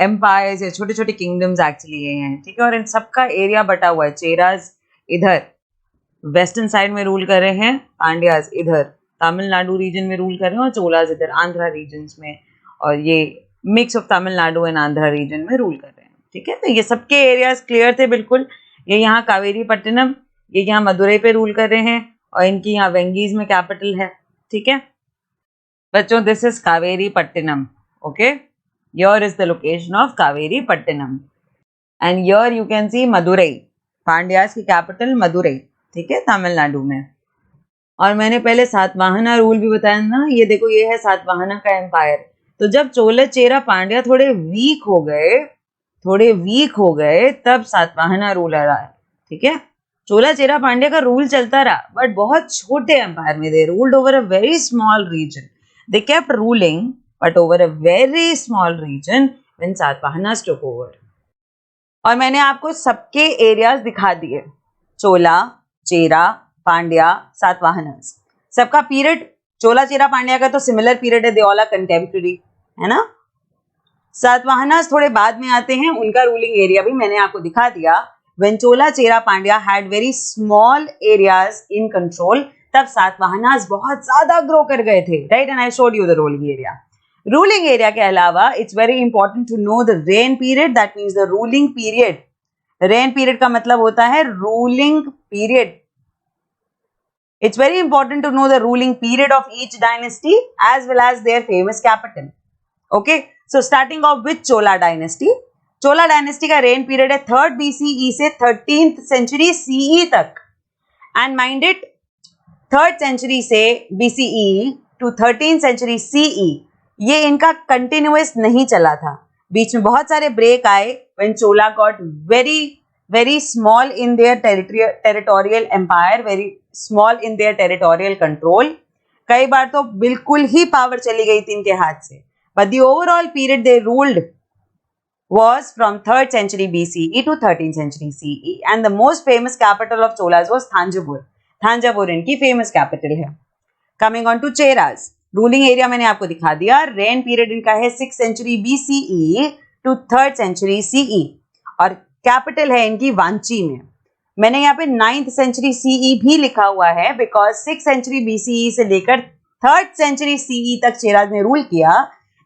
एम्पायर्स या छोटे छोटे किंगडम्स एक्चुअली ये हैं. ठीक है, और इन सबका एरिया बटा हुआ है. चेराज इधर वेस्टर्न साइड में रूल कर रहे हैं, पांड्याज इधर तमिलनाडु रीजन में रूल कर रहे हैं, और चोलाज इधर आंध्रा रीजन में, और ये mix of Tamil Nadu and Andhra region में रूल कर रहे हैं. ठीक है, तो ये सबके एरियाज क्लियर थे बिल्कुल. ये यहाँ कावेरी पट्टनम, ये यहाँ मदुरई पे रूल कर रहे हैं, और इनकी यहाँ वेंगीज में कैपिटल है. ठीक है, बच्चों this is Kaveri Pattinam. Okay, here is the location of Kaveri Pattinam and here you can सी मदुरई, पांड्यास की कैपिटल मदुरई. ठीक है, तमिलनाडु में. और मैंने पहले सातवाहना रूल भी बताया ना, ये देखो ये है सातवाहना का एम्पायर. तो जब चोल चेरा पांड्या थोड़े वीक हो गए तब सातवाहना रूल आ रहा है. ठीक है, चोला चेरा पांड्या का रूल चलता रहा बट बहुत छोटे एम्पायर में. They ruled over a very small region. They kept ruling but over a very small region when Satavahanas took over. और मैंने आपको सबके एरियाज दिखा दिए, चोला, चेरा, पांड्या, सातवाहनास. सबका पीरियड, चोला चेरा पांड्या का तो सिमिलर पीरियड है, दे ऑल आर कंटेम्पररी, है ना. सातवाहनास थोड़े बाद में आते हैं, उनका रूलिंग एरिया भी मैंने आपको दिखा दिया. When Chola Chera Pandya had very small areas in control, तब सातवाहनास बहुत ज्यादा ग्रो कर गए थे. Right, and I showed you the ruling area. Ruling area के अलावा it's very important to know the reign period, that means the ruling period. Reign period का मतलब होता है ruling period. It's very important to know the ruling period of each dynasty as well as their famous capital. Okay, so starting off with Chola dynasty. Chola dynasty का reign period है 3rd BCE से 13th century CE तक. And mind it, 3rd century से BCE to 13th century CE ये इनका continuous नहीं चला था. बीच में बहुत सारे break आए when Chola got very small in their territorial empire, very small in their territorial control. कई बार तो बिल्कुल ही पावर चली गई थी इनके हाथ से. But the overall period they ruled was from 3rd century BCE to 13th century CE, and the most famous capital of Cholas was Thanjavur. Thanjavur इनकी famous capital है. Coming on to Cheras, ruling area मैंने आपको दिखा दिया. Reign period इनका है 6th century BCE to 3rd century CE और capital है इनकी वांची में. मैंने यहाँ पे 9th सेंचुरी सीई भी लिखा हुआ है बिकॉज 6th सेंचुरी बीसीई से लेकर 3rd सेंचुरी सीई तक चेराज ने रूल किया.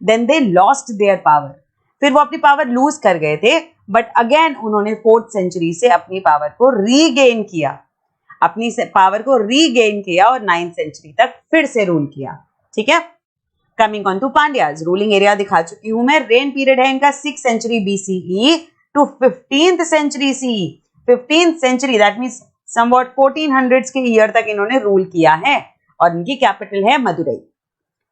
Then they lost their power. फिर वो अपनी पावर लूज कर गए थे बट अगेन उन्होंने 4th सेंचुरी से अपनी पावर को रीगेन किया. अपनी पावर को रीगेन किया और 9th सेंचुरी तक फिर से रूल किया. ठीक है, coming on to Pandyas. Ruling area दिखा चुकी हूं मैं. रेन पीरियड है इनका 6th century BCE to 15th century CE. 15th century that means somewhat 1400s के ईयर तक इन्होंने रूल किया है और इनकी कैपिटल है मदुरई.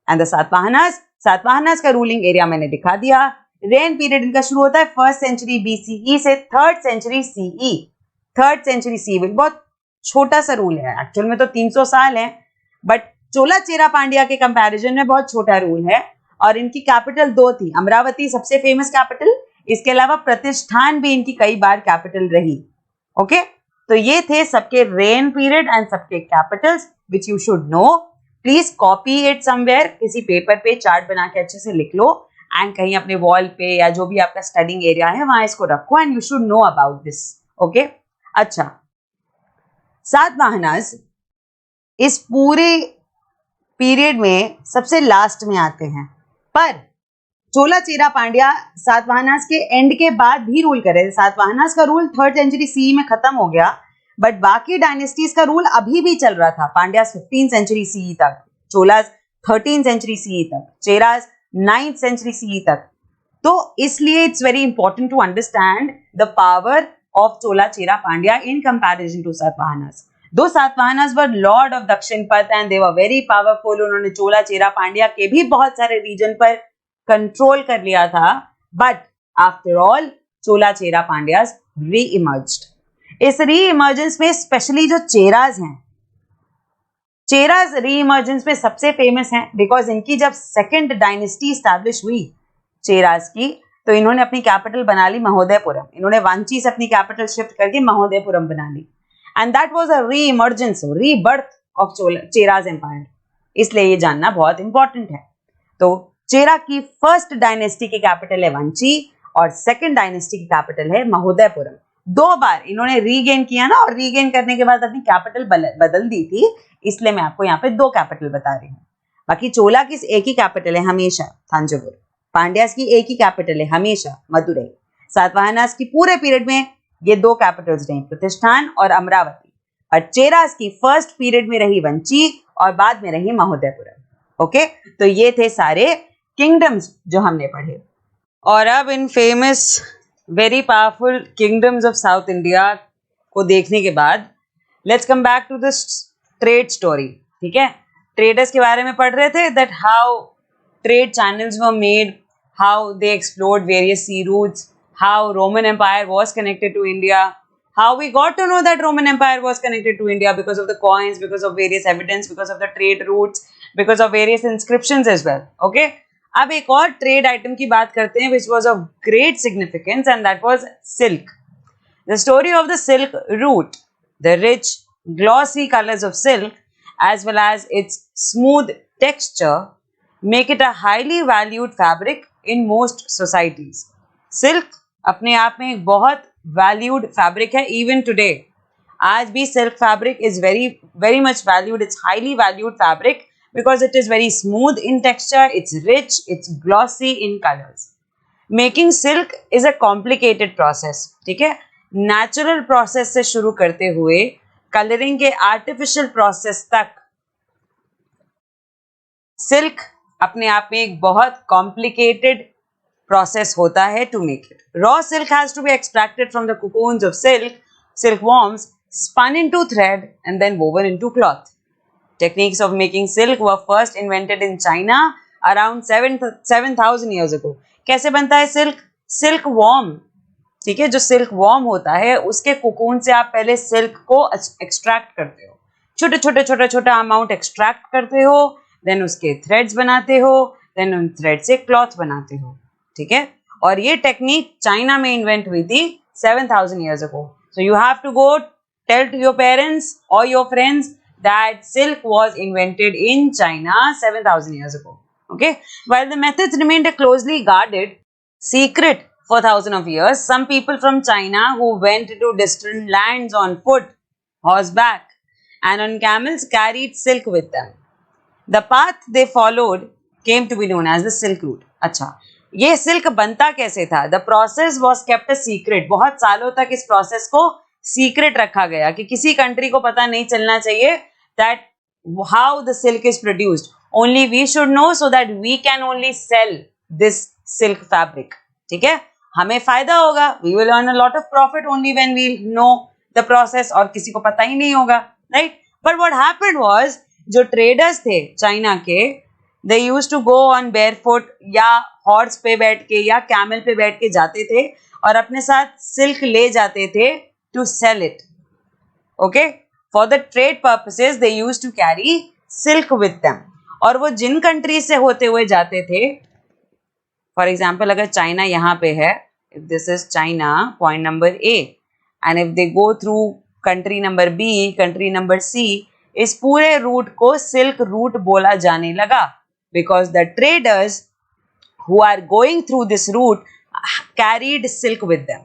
एंड द सातवाहनास का रूलिंग एरिया मैंने दिखा दिया. रेन पीरियड इनका शुरू होता है 1st सेंचुरी BCE से 3rd century CE. 3rd century CE बहुत छोटा सा रूल है, एक्चुअल में तो 300 साल है बट चोला चेरा पांड्या के कंपैरिजन में बहुत छोटा रूल है. और इनकी कैपिटल 2 थी. अमरावती सबसे फेमस कैपिटल, इसके अलावा प्रतिष्ठान भी इनकी कई बार कैपिटल रही. ओके, तो ये थे सबके रेन पीरियड एंड सबके Capitals which you should know. Please copy it somewhere, किसी पेपर पे चार्ट बना के अच्छे से लिख लो एंड कहीं अपने वॉल पे या जो भी आपका स्टडिंग एरिया है वहां इसको रखो and you should know about this. Okay, अच्छा, सातवाहनास इस पूरे पीरियड में सबसे लास्ट में आते हैं पर चोला चेरा पांड्या सातवाहनास के एंड के बाद भी रूल कर रहे थे. सातवाहनास का रूल 3rd सेंचुरी सीई में खत्म हो गया बट बाकी डायनेस्टीज का रूल अभी भी चल रहा था. पांड्यास 15th सेंचुरी सीई तक, चोलास 13th सेंचुरी सीई तक, चेरास 9th सेंचुरी सीई तक. तो इसलिए it's very important to understand the power of Chola Chera Pandya in comparison to Satavahanas. Though Satavahanas were lord of Dakshinapatha and they were very powerful. उन्होंने चोला चेरा पांड्या के भी बहुत सारे रीजन पर कंट्रोल कर लिया था बट आफ्टर ऑल चोला चेरा पांड्यास री इमर्ज्ड. इस री इमर्जेंस में स्पेशली जो चेराज हैं, चेराज री इमर्जेंस में सबसे फेमस हैं बिकॉज इनकी जब सेकंड डायनेस्टी स्टैब्लिश हुई चेराज की तो इन्होंने अपनी कैपिटल बना ली महोदयपुरम. इन्होंने वांची से अपनी कैपिटल शिफ्ट करके महोदयपुरम बना ली एंड दैट वाज अ री इमर्जेंस, री बर्थ ऑफ चेराज एम्पायर. इसलिए ये जानना बहुत इंपॉर्टेंट है. तो चेरा की फर्स्ट डायनेस्टी की कैपिटल है वांची और सेकंड डायनेस्टी की कैपिटल है महोदयपुरम. 2 बार इन्होंने रीगेन किया ना और रीगेन करने के बाद अपनी कैपिटल बदल दी थी, इसलिए मैं आपको यहाँ पे 2 कैपिटल बता रही हूँ. बाकी चोला की एक ही कैपिटल है हमेशा, थांजावुर. पांड्यास की एक ही कैपिटल है हमेशा, मदुरई. सातवाहनास की पूरे पीरियड में ये 2 कैपिटल्स रही, प्रतिष्ठान और अमरावती. और चेरास की फर्स्ट पीरियड में रही वंची और बाद में रही महोदयपुरम. ओके तो ये थे सारे किंगडम्स जो हमने पढ़े। और अब इन famous very powerful kingdoms of south India को देखने के बाद let's come back to this trade story. ठीक है, ट्रेडर्स के बारे में पढ़ रहे थे that how trade channels were made, how they explored various sea routes, how Roman Empire was connected to India, how we got to know that Roman Empire was connected to India because of the coins, because of various evidence, because of the trade routes, because of various inscriptions as well. Okay, अब एक और trade item की बात करते हैं which was of great significance and that was silk. The story of the silk route, the rich glossy colors of silk as well as its smooth texture make it a highly valued fabric in most societies. Silk अपने आप में एक बहुत valued fabric है even today. आज भी silk fabric is very much valued, it's highly valued fabric because it is very smooth in texture, it's rich, it's glossy in colours. Making silk is a complicated process. ठीक है, natural process से शुरू करते हुए colouring के artificial process तक silk अपने आप में एक बहुत कॉम्प्लिकेटेड process होता है to make it. Raw silk has to be extracted from the cocoons of silkworms, spun into thread and then woven into cloth. Techniques of making silk were first invented in China around 7,000 years ago. कैसे बनता है silk? Silkworm, ठीक है, जो silkworm होता है उसके cocoon से आप पहले सिल्क को एक्सट्रैक्ट करते हो, छोटा अमाउंट एक्सट्रैक्ट करते हो, देन उसके थ्रेड्स बनाते हो, देन उन थ्रेड से क्लॉथ बनाते हो। ठीक है, और ये टेक्निक चाइना में इन्वेंट हुई थी 7,000 years ago. So you have to go tell to your parents or your friends that silk was invented in China 7,000 years ago. Okay, while the methods remained a closely guarded secret for thousands of years, some people from China who went to distant lands on foot, horseback, and on camels carried silk with them. The path they followed came to be known as the Silk Route. अच्छा, ये silk बनता कैसे था? The process was kept a secret. बहुत सालों तक इस process को सीक्रेट रखा गया कि किसी कंट्री को पता नहीं चलना चाहिए that how the silk is produced. Only we should know so that we can only sell this silk fabric. ठीक है, हमें फायदा होगा, we will earn a lot of profit only when we know the process, और किसी को पता ही नहीं होगा, right? But what happened was, जो ट्रेडर्स थे चाइना के, they used to go on barefoot या हॉर्स पे बैठ के या कैमल पे बैठ के जाते थे और अपने साथ सिल्क ले जाते थे to sell it. Okay, for the trade purposes they used to carry silk with them. और वो जिन कंट्री से होते हुए जाते थे, फॉर एग्जाम्पल अगर चाइना यहाँ पे है, if this is China point number A and if they go through country number B, country number C, इस पूरे रूट को सिल्क रूट बोला जाने लगा because the traders who are going through this route carried silk with them.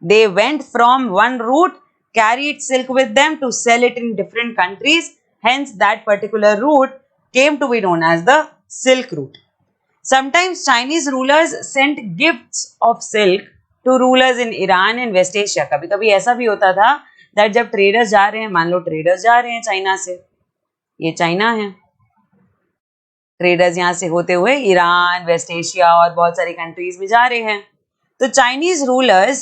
They went from one route, carried silk with them to sell it in different countries. Hence, that particular route came to be known as the Silk Route. Sometimes Chinese rulers sent gifts of silk to rulers in Iran and West Asia. कभी कभी ऐसा भी होता था that जब traders जा रहे हैं, मान लो traders जा रहे हैं चाइना से, ये चाइना है, ट्रेडर्स यहाँ से होते हुए ईरान, वेस्ट एशिया और बहुत सारी कंट्रीज में जा रहे हैं, तो चाइनीज रूलर्स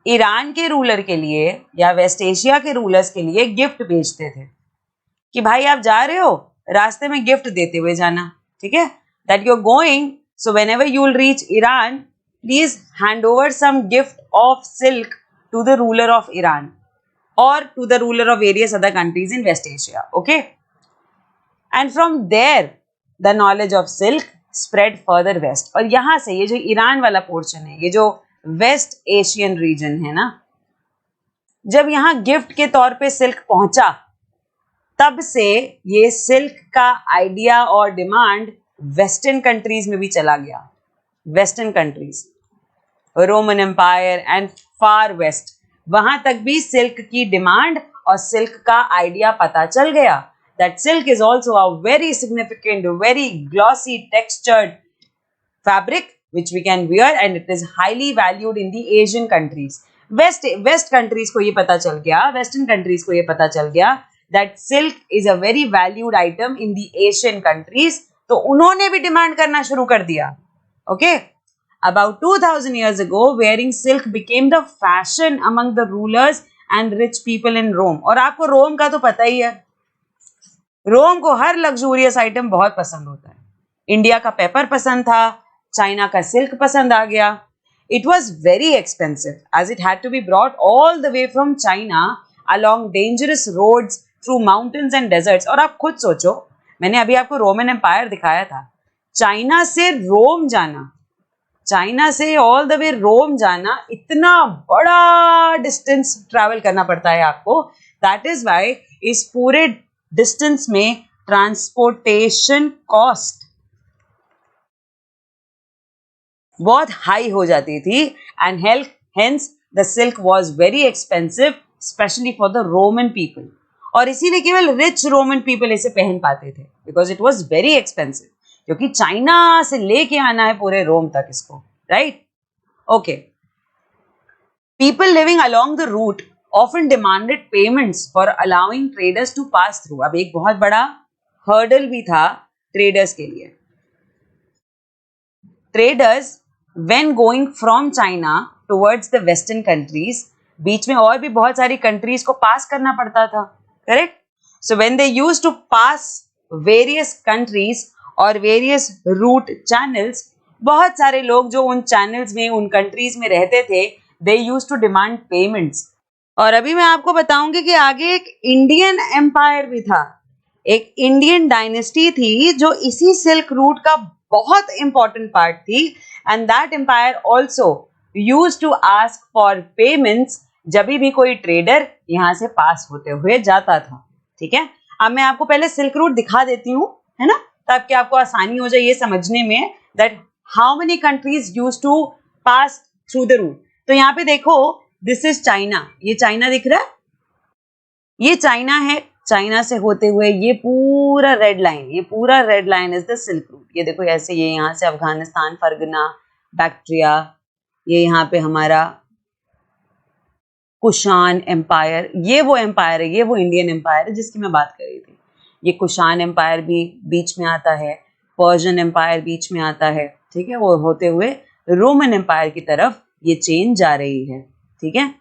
ईरान के रूलर के लिए या वेस्ट एशिया के रूलर्स के लिए गिफ्ट भेजते थे कि भाई आप जा रहे हो, रास्ते में गिफ्ट देते हुए जाना। ठीक है, that you are going, so whenever you will reach Iran, please hand over some gift of silk to the ruler of Iran और to the ruler of various other countries in West Asia. Okay, and from there the knowledge of silk spread further west. और यहाँ से ये जो Iran वाला portion है, ये जो वेस्ट एशियन रीजन है ना, जब यहाँ गिफ्ट के तौर पे सिल्क पहुंचा, तब से ये सिल्क का आइडिया और डिमांड वेस्टर्न कंट्रीज में भी चला गया। Western countries, Roman Empire and far west, वहां तक भी सिल्क की डिमांड और सिल्क का आइडिया पता चल गया। That silk is also a very significant, very glossy textured fabric which we can wear and it is highly valued in the Asian countries. West countries को ये पता चल गया, Western countries को ये पता चल गया that silk is a very valued item in the Asian countries. तो उन्होंने भी डिमांड करना शुरू कर दिया. Okay? About 2000 years ago, wearing silk became the fashion among the rulers and rich people in Rome. और आपको रोम का तो पता ही है. रोम को हर लग्जूरियस आइटम बहुत पसंद होता है. इंडिया का पेपर पसंद था, चाइना का सिल्क पसंद आ गया. It was very expensive as it had to be brought all the way from China along dangerous roads through mountains and deserts. और आप खुद सोचो, मैंने अभी आपको रोमन एम्पायर दिखाया था. चाइना से रोम जाना, चाइना से ऑल द वे रोम जाना, इतना बड़ा डिस्टेंस ट्रैवल करना पड़ता है आपको. दैट इज वाई इस पूरे डिस्टेंस में ट्रांसपोर्टेशन कॉस्ट बहुत हाई हो जाती थी. And hence the silk was very expensive specially for the Roman people. और इसीलिए केवल रिच रोमन पीपल इसे पहन पाते थे because it was very expensive, क्योंकि चाइना से लेके आना है पूरे रोम तक इसको. Right? Okay. People living along the route often demanded payments for allowing traders to pass through. अब एक बहुत बड़ा हर्डल भी था ट्रेडर्स के लिए. Traders when going from China towards the western countries, बीच में और भी बहुत सारी कंट्रीज को पास करना पड़ता था. Correct? So when they used to pass various countries और various route channels, बहुत सारे लोग जो उन चैनल्स में, उन कंट्रीज में रहते थे, they used to demand payments. और अभी मैं आपको बताऊंगी कि आगे एक इंडियन एम्पायर भी था, एक इंडियन डायनेस्टी थी जो इसी सिल्क रूट का बहुत इंपॉर्टेंट पार्ट थी. And that empire also use to ask for payments जब भी कोई ट्रेडर यहां से पास होते हुए जाता था. ठीक है? अब मैं आपको पहले सिल्क रूट दिखा देती हूँ, है ना, ताकि आपको आसानी हो जाए ये समझने में that how many countries use to pass through the route. तो यहाँ पे देखो, दिस इज चाइना. ये चाइना दिख रहा है, ये चाइना है. चाइना से होते हुए ये पूरा रेड लाइन, ये पूरा red line is the silk route. ये देखो ऐसे, ये यहाँ से अफगानिस्तान, फरगना, बैक्ट्रिया, ये यहाँ पे हमारा कुशान एम्पायर. ये वो एम्पायर है, ये वो इंडियन एम्पायर है जिसकी मैं बात कर रही थी. ये कुशान एम्पायर भी बीच में आता है, पर्शियन एम्पायर बीच में आता है. ठीक है? वो होते हुए रोमन एम्पायर की तरफ ये चेन जा रही है. ठीक है?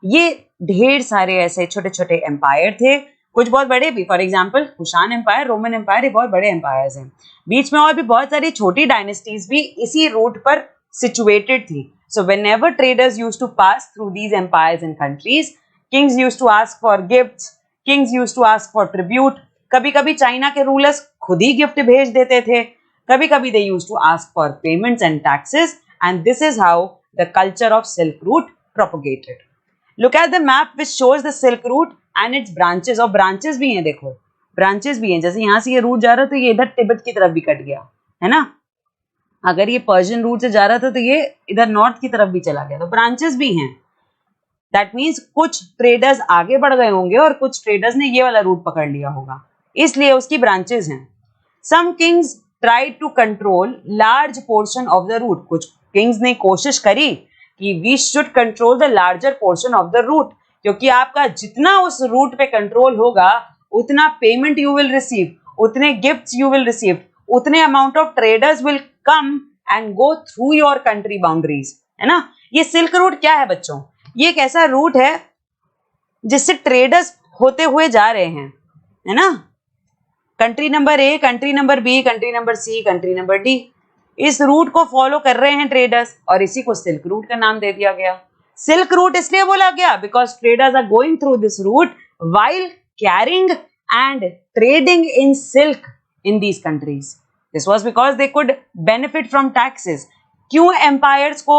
ये ढेर सारे ऐसे छोटे छोटे एम्पायर थे, कुछ बहुत बड़े भी. For example Kushan empire, Roman empire, ये बहुत बड़े एम्पायर्स हैं. बीच में और भी बहुत सारी छोटी डायनेस्टीज भी इसी रूट पर सिचुएटेड थी. So whenever traders used to pass through these empires and countries, kings used to ask for gifts, kings used to ask for tribute. कभी कभी चाइना के रूलर्स खुद ही गिफ्ट भेज देते थे, कभी कभी they used to ask for payments and taxes. And this is how the culture of silk route propagated. Look at the map which shows the Silk Route and its branches. और branches भी हैं, देखो branches भी हैं. जैसे यहाँ से ये रूट जा रहा था, ये इधर तिब्बत की तरफ भी कट गया, है ना. अगर ये पर्शियन रूट से जा रहा था तो ये इधर नॉर्थ की तरफ भी चला गया. तो ब्रांचेस भी हैं. दैट मीन्स कुछ ट्रेडर्स आगे बढ़ गए होंगे और कुछ ट्रेडर्स ने ये वाला रूट पकड़ लिया होगा, इसलिए उसकी ब्रांचेस हैं. Some kings tried to control large portion of the route. कुछ किंग्स ने कोशिश करी कि we should control the larger portion of the route, क्योंकि आपका जितना उस रूट पे कंट्रोल होगा उतना पेमेंट यू विल रिसीव, उतने गिफ्ट्स यू विल रिसीव, उतने amount of traders will come and go through your country boundaries. है ना? ये सिल्क रूट क्या है बच्चों? ये एक ऐसा रूट है जिससे ट्रेडर्स होते हुए जा रहे हैं, है ना. Country number A, country number B, country number C, country number D, इस रूट को फॉलो कर रहे हैं ट्रेडर्स और इसी को सिल्क रूट का नाम दे दिया गया. सिल्क रूट इसलिए बोला गया because traders are going through this route while carrying and trading in silk in these countries. This was because they could benefit from taxes. क्यों empires को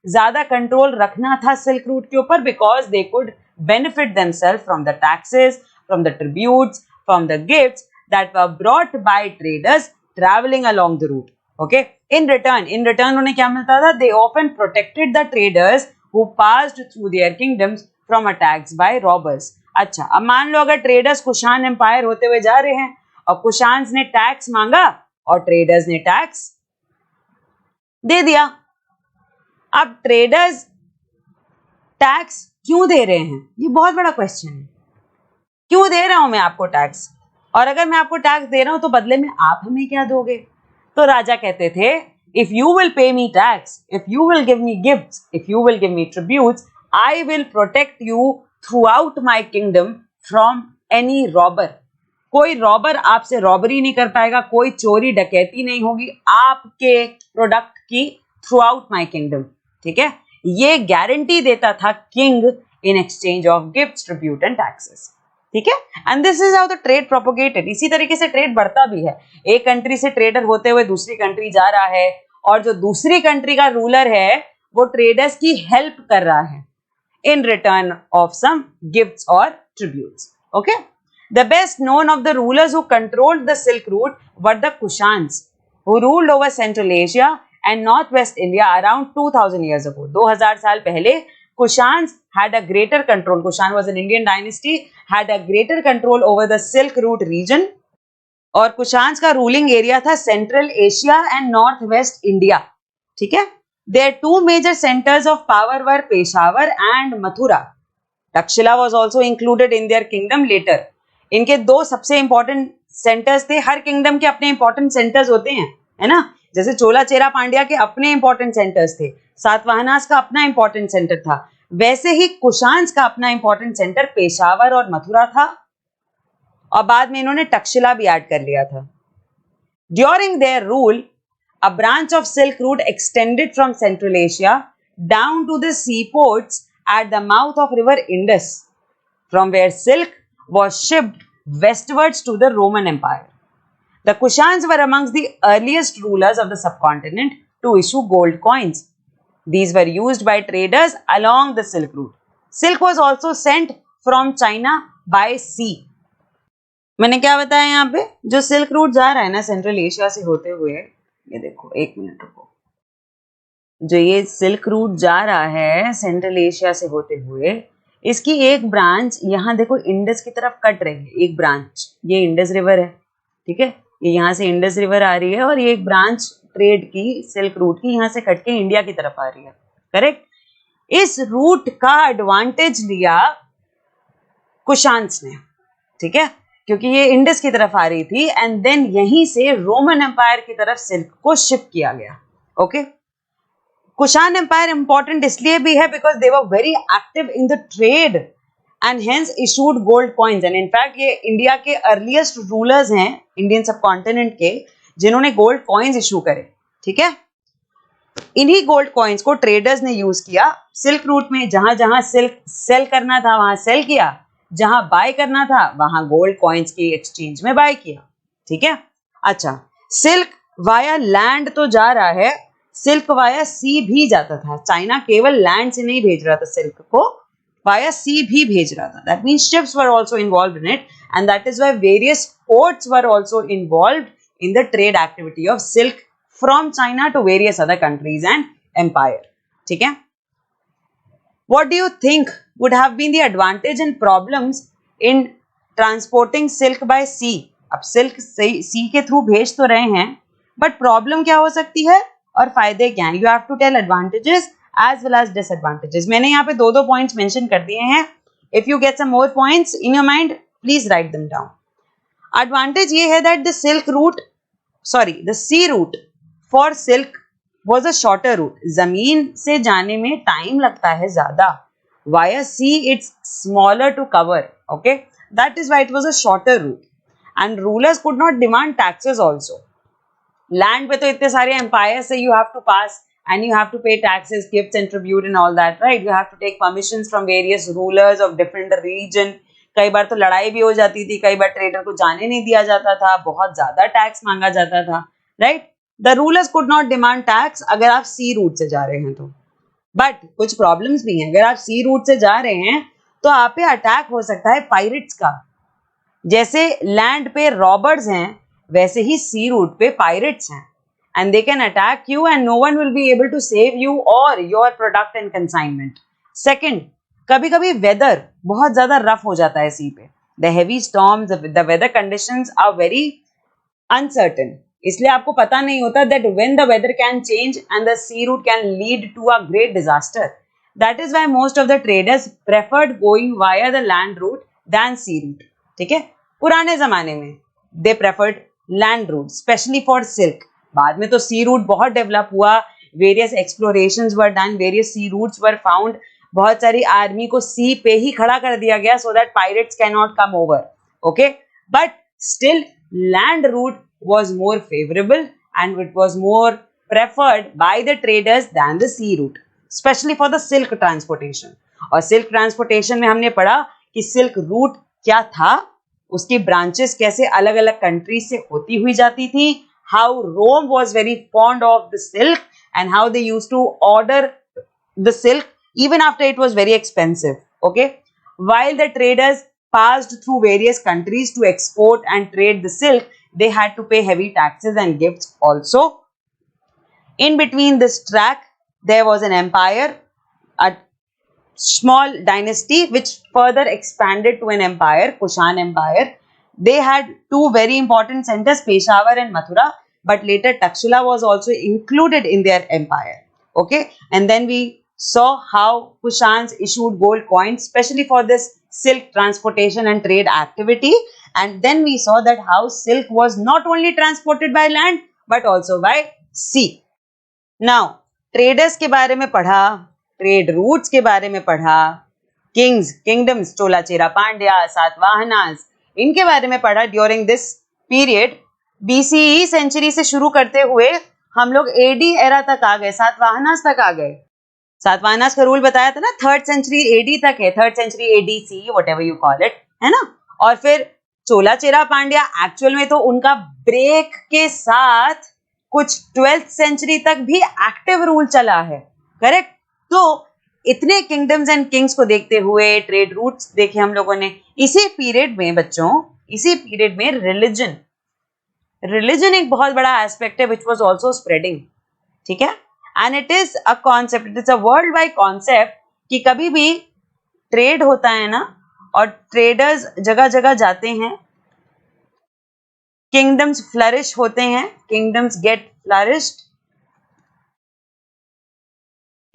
ज्यादा कंट्रोल रखना था सिल्क रूट के ऊपर? Because they could benefit themselves from the taxes, from the tributes, from the gifts that were brought by traders traveling along the route. Okay? In return उन्हें क्या मिलता था? They often protected the traders who passed through their kingdoms from attacks by robbers. अच्छा, अब मान लो अगर traders Kushan empire होते हुए जा रहे हैं और कुशान्स ने टैक्स मांगा और ट्रेडर्स ने टैक्स दे दिया. अब ट्रेडर्स टैक्स क्यों दे रहे हैं? ये बहुत बड़ा क्वेश्चन है. क्यों दे रहा हूं मैं आपको टैक्स, और अगर मैं आपको टैक्स दे रहा हूं तो बदले में आप हमें क्या दोगे? तो राजा कहते थे, if you will pay me tax, if you will give me gifts, if you will give me tributes, I will protect you through out my kingdom from any robber. कोई रॉबर आपसे रॉबरी नहीं कर पाएगा, कोई चोरी डकैती नहीं होगी आपके प्रोडक्ट की थ्रू आउट माई किंगडम। ठीक है, ये गारंटी देता था king in exchange of gifts, tribute and taxes. ठीक है, and this is how the trade propagated. इसी तरीके से ट्रेड बढ़ता भी है। एक कंट्री से ट्रेडर होते हुए दूसरी कंट्री जा रहा है, और जो दूसरी कंट्री का रूलर है वो ट्रेडर्स की हेल्प कर रहा है in return of some gifts or tributes. Okay, the best known of the rulers who controlled the Silk Route were the Kushans, who ruled over Central Asia and Northwest India around 2000 years ago. 2000 साल पहले Kushans had a greater control. Kushan was an Indian dynasty, had a greater control over the Silk Route region. और Kushans का ruling area था central Asia and north west India. ठीक है, their two major centers of power were Peshawar and Mathura. Takshila was also included in their kingdom later. इनके दो सबसे important centres थे। हर kingdom के अपने इंपॉर्टेंट सेंटर्स होते हैं, है ना, जैसे चोला चेरा पांड्या के अपने इंपॉर्टेंट सेंटर्स थे, सातवाहनास का अपना इंपॉर्टेंट सेंटर था, वैसे ही कुशान्स का अपना इंपॉर्टेंट सेंटर पेशावर और मथुरा था, और बाद में इन्होंने तक्षशिला भी ऐड कर लिया था। During their rule a branch of Silk Route extended from Central Asia down to the seaports at the mouth of river Indus, from where silk was shipped westwards to the Roman Empire. The Kushans were amongst the earliest rulers of the subcontinent to issue gold coins. These were used by traders along the Silk Route. Silk was also sent from China by sea. मैंने क्या बताया यहाँ पे, जो silk route जा रहा है ना सेंट्रल एशिया से होते हुए, ये देखो एक मिनट रुको, जो ये सिल्क रूट जा रहा है सेंट्रल एशिया से होते हुए, इसकी एक ब्रांच यहाँ देखो इंडस की तरफ कट रही है। एक ब्रांच, ये इंडस रिवर है, ठीक है, ये यहाँ से इंडस रिवर आ रही है, और ये एक ब्रांच ट्रेड की सिल्क रूट की यहाँ से कट के इंडिया की तरफ आ रही है। करेक्ट, इस रूट का एडवांटेज लिया कुशान्स ने, ठीक है, क्योंकि ये इंडस की तरफ आ रही थी, एंड देन यहीं से रोमन एम्पायर की तरफ सिल्क को शिप किया गया। ओके, कुशान एम्पायर इंपॉर्टेंट इसलिए भी है because they were very active in the trade and hence issued gold coins, and in fact ये इंडिया के अर्लीस्ट रूलर्स हैं इंडियन सबकॉन्टिनेंट के, जिन्होंने गोल्ड कॉइन्स इशू करे। ठीक है, इन्हीं गोल्ड कॉइन्स को ट्रेडर्स ने यूज किया सिल्क रूट में। जहां जहां सिल्क सेल करना था वहां सेल किया, जहां बाय करना था वहां गोल्ड कॉइन्स की एक्सचेंज में बाय किया। ठीक है, अच्छा, सिल्क वाया लैंड तो जा रहा है, सिल्क वाया सी भी जाता था। चाइना केवल लैंड से नहीं भेज रहा था सिल्क को, वाया सी भी भेज रहा था। That means ships were also involved in it, and that is why various ports were also involved in the trade activity of silk from China to various other countries and empire. ठीक है, what do you think would have been the advantage and problems in transporting silk by sea? अब silk सी के through भेज तो रहे हैं, but problem क्या हो सकती है और फायदे क्या हैं? You have to tell advantages as well as disadvantages. मैंने यहाँ पे दो पॉइंट्स मेंशन कर दिए हैं। If you get some more points in your mind, please write them down. Advantage ये है that the sea route for silk was a shorter route. जमीन से जाने में टाइम लगता है ज्यादा. Via sea it's smaller to cover. Okay, that is why it was a shorter route. And rulers could not demand taxes also. Land पे तो इतने सारे empires से you have to pass and you have to pay taxes, gifts and tribute and all that, right? You have to take permissions from various rulers of different region. कई बार तो लड़ाई भी हो जाती थी, कई बार ट्रेडर को जाने नहीं दिया जाता था, बहुत ज्यादा टैक्स मांगा जाता था, right? The rulers could not demand tax अगर आप सी रूट से जा रहे हैं तो। बट कुछ प्रॉब्लम्स भी हैं। अगर आप सी रूट से जा रहे हैं तो आप पे अटैक हो सकता है पायरेट्स का। जैसे लैंड पे रॉबर्स हैं, वैसे ही सी रूट पे पायरेट्स हैं, and they can attack you and no one will be able to save you और your product and consignment. Second, कभी कभी वेदर बहुत ज्यादा रफ हो जाता है सी पे। The heavy storms, the weather conditions are very uncertain, इसलिए आपको पता नहीं होता that when the weather can change and the sea route can lead to a great disaster. That is why most of the traders preferred going via the land route than sea route. ठीक है, पुराने जमाने में they preferred land route specially for silk. बाद में तो sea route बहुत develop हुआ, various explorations were done, various sea routes were found, बहुत सारी आर्मी को सी पे ही खड़ा कर दिया गया so that pirates can not come over. Okay, but still land route was more favorable and it was more preferred by the traders than the sea route, especially for the silk transportation. और silk transportation में हमने पढ़ा कि silk route क्या था, उसकी branches कैसे अलग अलग countries से होती हुई जाती थी, how Rome was very fond of the silk and how they used to order the silk even after it was very expensive. Okay, while the traders passed through various countries to export and trade the silk, they had to pay heavy taxes and gifts also. In between this track, there was an empire, a small dynasty which further expanded to an empire, Kushan Empire. They had two very important centers, Peshawar and Mathura, but later Takshila was also included in their empire. Okay, and then we saw how Kushans issued gold coins, especially for this silk transportation and trade activity. And then we saw that how silk was not only transported by land but also by sea. Now, traders के बारे में पढ़ा, trade routes के बारे में पढ़ा, kings, kingdoms, चोला चेरा पांड्या, सातवाहनास, इनके बारे में पढ़ा. During this period BCE century से शुरू करते हुए हम लोग AD एरा तक आ गए, सातवाहनास तक आ गए. सातवाहनास का रूल बताया था ना, 3rd century AD तक है, 3rd century ADC, whatever you call it, है ना. और फिर चोला चेरा पांड्या एक्चुअल में तो उनका ब्रेक के साथ कुछ 12th सेंचुरी तक भी एक्टिव रूल चला है, करेक्ट. तो इतने किंगडम्स एंड किंग्स को देखते हुए ट्रेड रूट्स देखे हम लोगों ने. इसी पीरियड में बच्चों, इसी पीरियड में रिलीजन एक बहुत बड़ा एस्पेक्ट है विच वाज आल्सो स्प्रेडिंग. ठीक है, and it is a concept, it is a world wide concept कि कभी भी ट्रेड होता है ना और ट्रेडर्स जगह जगह जाते हैं, किंगडम्स फ्लरिश होते हैं, kingdoms get flourished.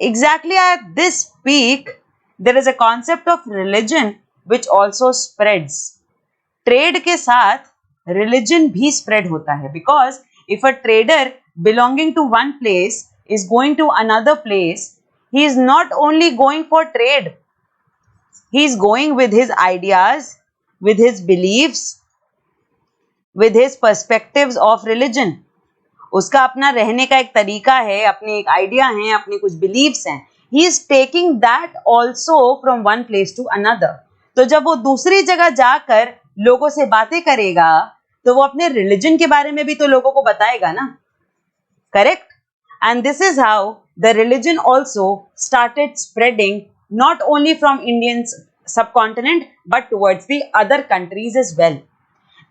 Exactly at this peak, there is a concept of religion which also spreads. Trade के साथ religion भी spread होता है, because if a trader belonging to one place is going to another place, he is not only going for trade, he is going with his ideas, with his beliefs, with his perspectives of religion. उसका अपना रहने का एक तरीका है, अपने एक idea हैं, अपने कुछ बिलीव्स हैं. He is taking that also from one place to another. तो जब वो दूसरी जगह जाकर लोगों से बातें करेगा तो वो अपने रिलीजन के बारे में भी तो लोगों को बताएगा ना, correct. And this is how the religion also started spreading, not only from Indian subcontinent but towards the other countries as well.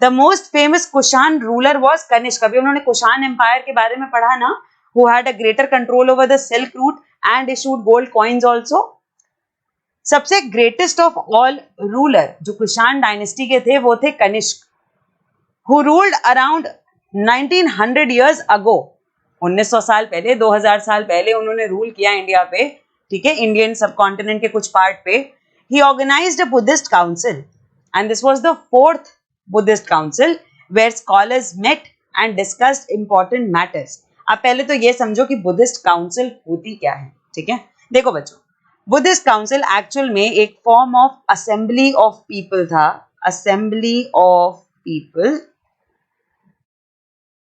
The most famous Kushan ruler was Kanishk. अभी उन्होंने कुशान एम्पायर के बारे में पढ़ा ना, who had a greater control over the silk route and issued gold coins also. सबसे greatest of all ruler जो Kushan dynasty के थे वो थे Kanishka, who ruled around 1900 years ago. 1900 साल पहले, 2000 साल पहले उन्होंने रूल किया इंडिया पे, ठीक है, इंडियन सबकॉन्टिनेंट के कुछ पार्ट पे. He organized a Buddhist council and this was the 4th Buddhist Council where scholars met and discussed important matters. अब पहले तो ये समझो कि बुद्धिस्ट काउंसिल होती क्या है, ठीक है. देखो बच्चों, बुद्धिस्ट काउंसिल एक्चुअल में एक form of assembly of people था, assembly of people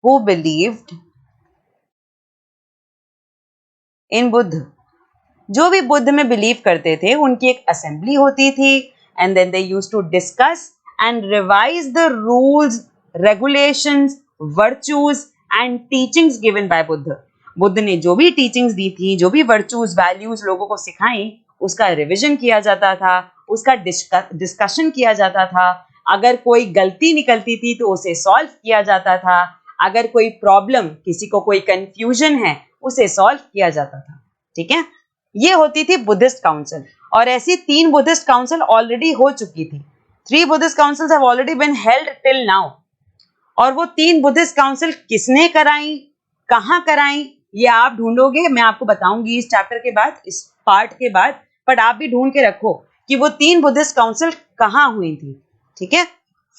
who believed in Buddha. जो भी बुद्ध में बिलीव करते थे उनकी एक असेंबली होती थी, and then they used to discuss and revise the rules, regulations, virtues and teachings given by Buddha. Buddha ने जो भी टीचिंग्स दी थी, जो भी virtues, values लोगों को सिखाई, उसका रिविजन किया जाता था, उसका डिस्कशन किया जाता था. अगर कोई गलती निकलती थी तो उसे सॉल्व किया जाता था. अगर कोई प्रॉब्लम, किसी को कोई कंफ्यूजन है, उसे सॉल्व किया जाता था. ठीक है, ये होती थी बुद्धिस्ट काउंसिल. और ऐसी 3 बुद्धिस्ट काउंसिल ऑलरेडी हो चुकी थी. 3 Buddhist councils have already been held till now. और वो 3 Buddhist council किसने कराई, कहाँ कराई, ये आप ढूंढोगे, मैं आपको बताऊंगी इस चैप्टर के बाद, इस पार्ट के बाद. बट आप भी ढूंढ के रखो कि वो 3 Buddhist council कहाँ हुई थी. ठीक है,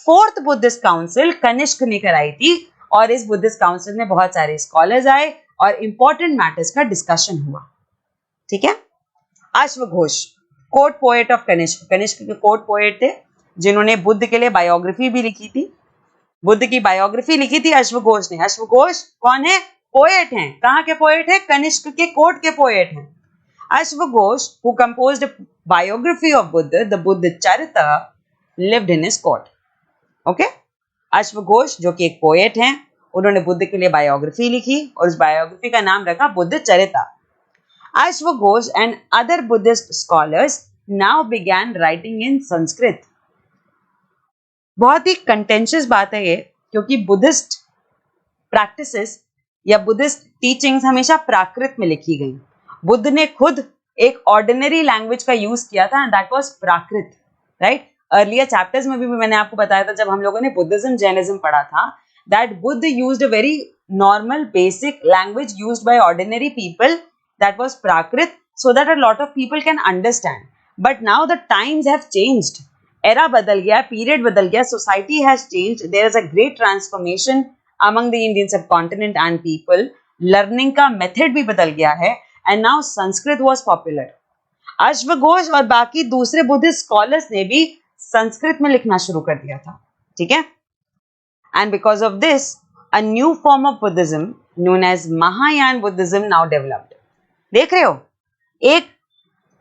फोर्थ बुद्धिस्ट काउंसिल कनिष्क ने कराई थी और इस बुद्धिस्ट काउंसिल में बहुत सारे स्कॉलर्स आए और इंपॉर्टेंट मैटर्स का डिस्कशन हुआ. ठीक है. अश्वघोष court poet of Kanishka. Kanishka के कोर्ट पोएट थे जिन्होंने बुद्ध के लिए बायोग्राफी भी लिखी थी. बुद्ध की बायोग्राफी लिखी थी अश्वघोष ने. अश्वघोष कौन है? पोएट हैं. कहाँ के पोएट है? कनिष्क के कोर्ट के पोएट हैं. अश्वघोष who composed a biography of Buddha, the Buddha Charita, lived in his court. Okay? अश्वघोष जो कि एक पोएट हैं, उन्होंने बुद्ध के लिए बायोग्राफी लिखी और उस बायोग्राफी का नाम रखा Buddha चरिता. अश्वघोष and other Buddhist scholars now began writing in Sanskrit. बहुत ही कंटेंशियस बात है ये, क्योंकि बुद्धिस्ट प्रैक्टिसेस या बुद्धिस्ट टीचिंग्स हमेशा प्राकृत में लिखी गई. बुद्ध ने खुद एक ऑर्डिनरी लैंग्वेज का यूज किया था and that was Prakrit. Right. Earlier chapters में भी मैंने आपको बताया था जब हम लोगों ने बुद्धिज्म जैनिज्म पढ़ा था, that Buddha used a very normal basic language used by ordinary people, that was Prakrit, so that a lot of people can understand. But now the times have changed. Era बदल गया, पीरियड बदल गया, society has changed, there is a great transformation among the Indian subcontinent and people. Learning का method भी बदल गया है and now Sanskrit was popular. अश्वघोष और बाकी दूसरे बुद्धिस्ट स्कॉलर्स ने भी संस्कृत में लिखना शुरू कर दिया था. ठीक है. And because of this a new form of Buddhism known as Mahayana Buddhism now developed. देख रहे हो, एक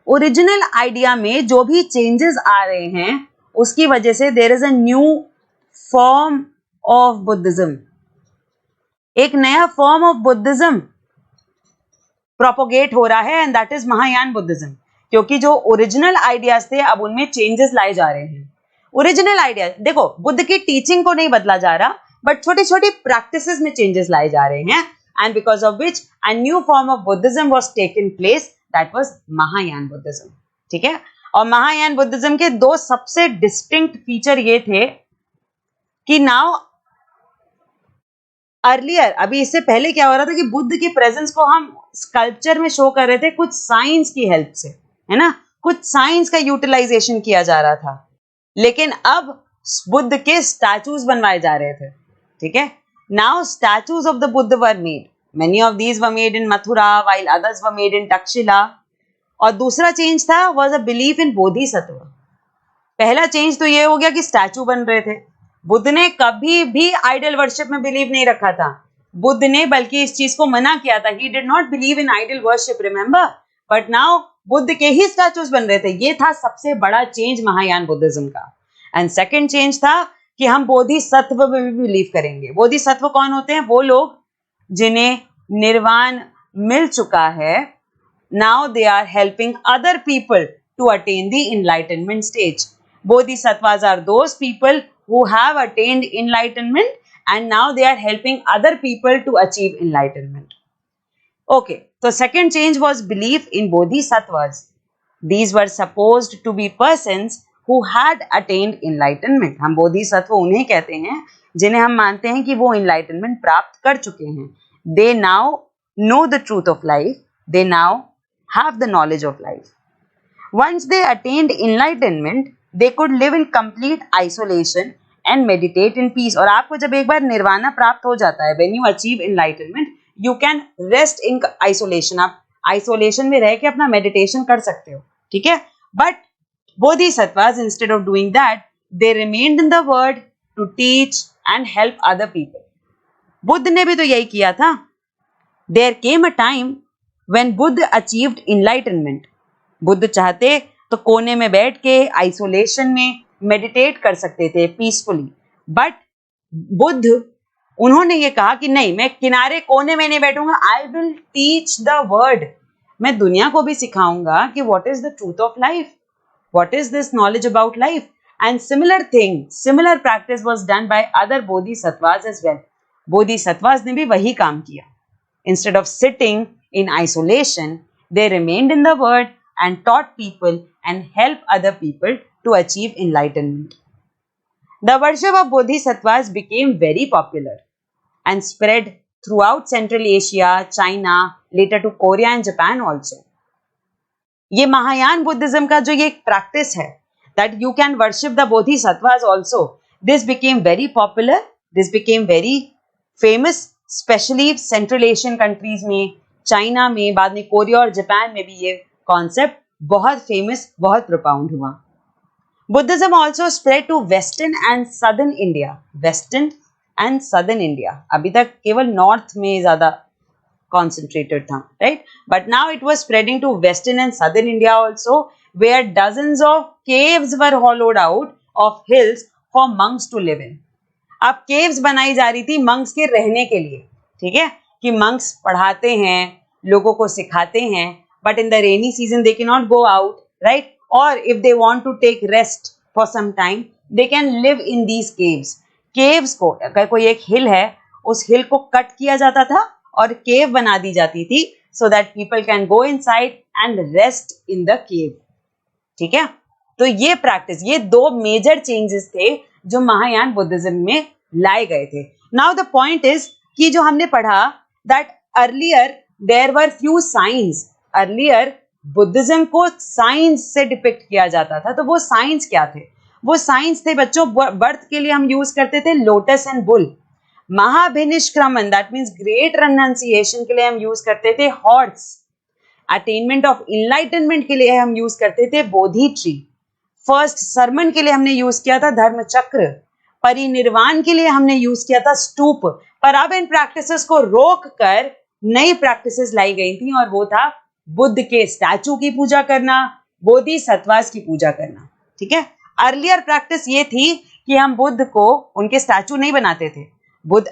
ओरिजिनल आइडिया में जो भी चेंजेस आ रहे हैं उसकी वजह से there is a new form of Buddhism. एक नया फॉर्म ऑफ बुद्धिज्म प्रोपोगेट हो रहा है and that is Mahayana Buddhism. क्योंकि जो ओरिजिनल आइडियाज थे अब उनमें चेंजेस लाए जा रहे हैं. ओरिजिनल आइडिया देखो, बुद्ध की टीचिंग को नहीं बदला जा रहा, बट छोटी छोटी प्रैक्टिसेस में चेंजेस लाए जा रहे हैं and because of which a new form of Buddhism was taken place, that was Mahayana Buddhism. ठीक है. और महायान बुद्धिज्म के दो सबसे डिस्टिंक्ट फीचर ये थे कि नाउ अर्लियर, अभी इससे पहले क्या हो रहा था कि बुद्ध की प्रेजेंस को हम स्कल्पचर में शो कर रहे थे कुछ साइंस की हेल्प से, है ना, कुछ साइंस का यूटिलाइजेशन किया जा रहा था. लेकिन अब बुद्ध के स्टैचूज बनवाए जा रहे थे. ठीक है. Now statues of the Buddha were made. Many of these were made in Mathura while others were made in Takshashila. और दूसरा चेंज था was a belief in Bodhisattva. पहला चेंज तो ये हो गया कि स्टैचू बन रहे थे. बुद्ध ने कभी भी आइडल वर्शिप में बिलीव नहीं रखा था. बुद्ध ने बल्कि इस चीज को मना किया था. He did not believe in idol worship, remember. But now Buddha के ही स्टैचूज बन रहे थे. ये था सबसे बड़ा चेंज महायान बुद्धिज्म का. एंड सेकंड चेंज था कि हम बोधिसत्व में भी बिलीव करेंगे. बोधिसत्व कौन होते हैं? वो लोग जिन्हें निर्वाण मिल चुका है. Now they are helping other people to attain the enlightenment stage. Bodhisattvas are those people who have attained enlightenment and now they are helping other people to achieve enlightenment. Okay, so second change was belief in Bodhisattvas. These were supposed to be persons who had attained enlightenment. हम बोधिसत्व उन्हें कहते हैं जिन्हें हम मानते हैं कि वो enlightenment प्राप्त कर चुके हैं. They now know the truth of life. They now have the knowledge of life. Once they attained enlightenment, they could live in complete isolation and meditate in peace. और आपको जब एक बार निर्वाणा प्राप्त हो जाता है, when you achieve enlightenment, you can rest in isolation. आप isolation में रह के अपना meditation कर सकते हो. ठीक है. But Bodhisattvas, instead of doing that, they remained in the world to teach and help other people. Buddha ने भी तो यही किया था. There came a time when Buddha achieved enlightenment. Buddha चाहते तो कोने में बैठ के आइसोलेशन में मेडिटेट कर सकते थे पीसफुली. बट बुद्ध, उन्होंने ये कहा कि नहीं, मैं किनारे कोने में नहीं बैठूंगा. I will teach the world. मैं दुनिया को भी सिखाऊंगा कि what is the truth of life, what is this knowledge about life. And similar practice was done by other Bodhisattvas as well. Bodhisattvas ने भी वही काम किया. Instead of sitting in isolation, they remained in the world and taught people and helped other people to achieve enlightenment. The worship of Bodhisattvas became very popular and spread throughout Central Asia, China, later to Korea and Japan also. ये Mahayana Buddhism का जो ये एक practice है, that you can worship the Bodhisattvas also, This became very popular, this became very famous, especially Central Asian countries में, China में, बाद में कोरिया और जापान में भी ये कॉन्सेप्ट बहुत फेमस, बहुत प्रोपाउंड हुआ. Buddhism also spread to Western and Southern India. Western and Southern India. अभी तक केवल North में ज़्यादा concentrated था, right? But now it was spreading to Western and Southern India also, where dozens of caves were hollowed out of hills for monks to live in. अब caves बनाई जा रही थी monks के रहने के लिए, ठीक है? कि monks पढ़ाते हैं, लोगों को सिखाते हैं, but in the rainy season they cannot go out, right? Or if they want to take rest for some time, they can live in these caves. Caves को, अगर कोई एक hill है, उस hill को cut किया जाता था और cave बना दी जाती थी, so that people can go inside and rest in the cave. ठीक है? तो ये practice, ये दो major changes थे जो महायान बुद्धिज्म में लाए गए थे. Now the point is कि जो हमने पढ़ा that earlier there were few signs. Earlier Buddhism को साइंस से डिपिक्ट किया जाता था. तो वो साइंस क्या थे? वो साइंस थे बच्चों, बर्थ के लिए हम यूज करते थे lotus and bull. Mahabhinishkramana, that means great renunciation के लिए हम यूज करते थे हॉर्स. अटेनमेंट ऑफ इनलाइटनमेंट के लिए हम यूज करते थे बोधि ट्री. फर्स्ट सरमन के लिए हमने यूज किया था धर्म चक्र. परिनिर्वाण के लिए हमने यूज किया था स्तूप. पर अब इन प्रैक्टिसेस को रोक कर नई प्रैक्टिसेस लाई गई थी और वो था बुद्ध के स्टैचू की पूजा करना, बोधिसत्वास की पूजा करना. ठीक है? अर्लियर प्रैक्टिस ये थी कि हम बुद्ध को उनके स्टैचू नहीं बनाते थे.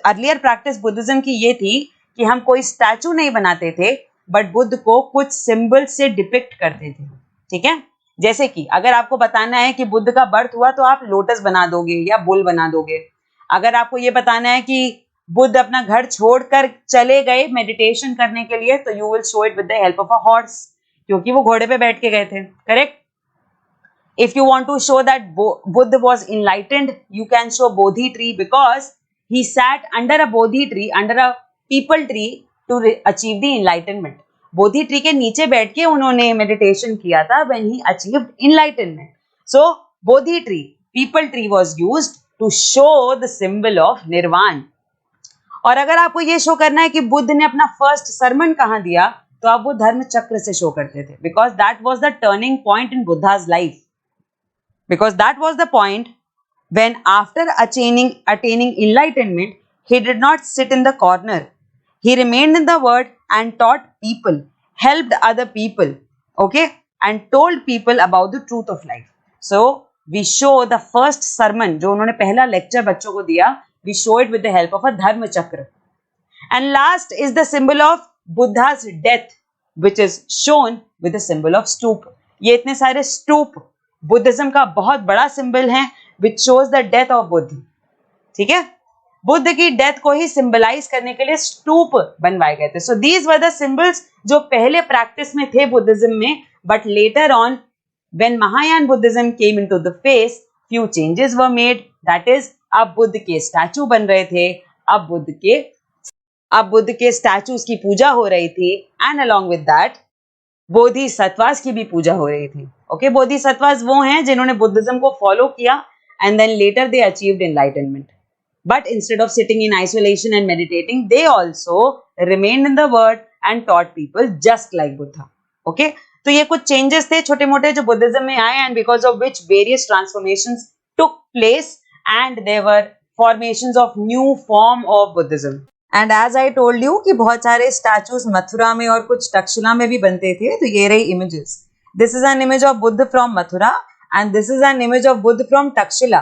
अर्लियर प्रैक्टिस बुद्धिज्म की ये थी कि हम कोई स्टैचू नहीं बनाते थे, बट बुद्ध को कुछ सिंबल से डिपिक्ट करते थे. ठीक है? जैसे कि अगर आपको बताना है कि बुद्ध का बर्थ हुआ तो आप लोटस बना दोगे या बुल बना दोगे. अगर आपको ये बताना है कि बुद्ध अपना घर छोड़कर चले गए मेडिटेशन करने के लिए, तो you will show it with the help of a horse, क्योंकि वो घोड़े पे बैठ के गए थे. Correct? If you want to show that Buddha was enlightened, you can show Bodhi tree because he sat under a Bodhi tree, under a peepal tree to achieve the enlightenment. Bodhi tree के नीचे बैठ के उन्होंने मेडिटेशन किया था when he achieved enlightenment. So Bodhi tree, people tree was used to show the symbol of nirvana. और अगर आपको ये शो करना है कि बुद्ध ने अपना फर्स्ट सरमन कहाँ दिया, तो आप वो धर्म चक्र से शो करते थे, because that was the turning point in Buddha's life. Because that was the point when after attaining enlightenment, he did not sit in the corner. He remained in the world and taught people, helped other people, okay, and told people about the truth of life. So we show the first sermon जो उन्होंने पहला lecture बच्चों को दिया, we show it with the help of a dharma chakra. And last is the symbol of Buddha's death, which is shown with the symbol of stoop. ये इतने सारे stoop Buddhism का बहुत बड़ा सिंबल है, which shows the death of Buddha. ठीक है? बुद्ध की डेथ को ही सिंबलाइज करने के लिए स्तूप बनवाए गए थे. So these were the symbols जो पहले प्रैक्टिस में थे बुद्धिज्म में, but later on when Mahayana Buddhism came into the face, few changes were made. That is, अब बुद्ध के स्टैचू बन रहे थे, अब बुद्ध के स्टैचूज की पूजा हो रही थी, and along with that bodhisattvas की भी पूजा हो रही थी. ओके, बोधिसत्वास वो हैं जिन्होंने बुद्धिज्म को फॉलो किया and then later they achieved enlightenment. But instead of sitting in isolation and meditating, they also remained in the world and taught people just like Buddha. Okay? तो ये कुछ changes थे छोटे मोटे जो बुद्धिज्म में आए, and because of which various transformations took place and there were formations of new form of Buddhism. And as I told you कि बहुत सारे statues मथुरा में और कुछ तक्षशिला में भी बनते थे. तो ये रही images. This is an image of Buddha from Mathura. And this is an image of Buddha from Takshila.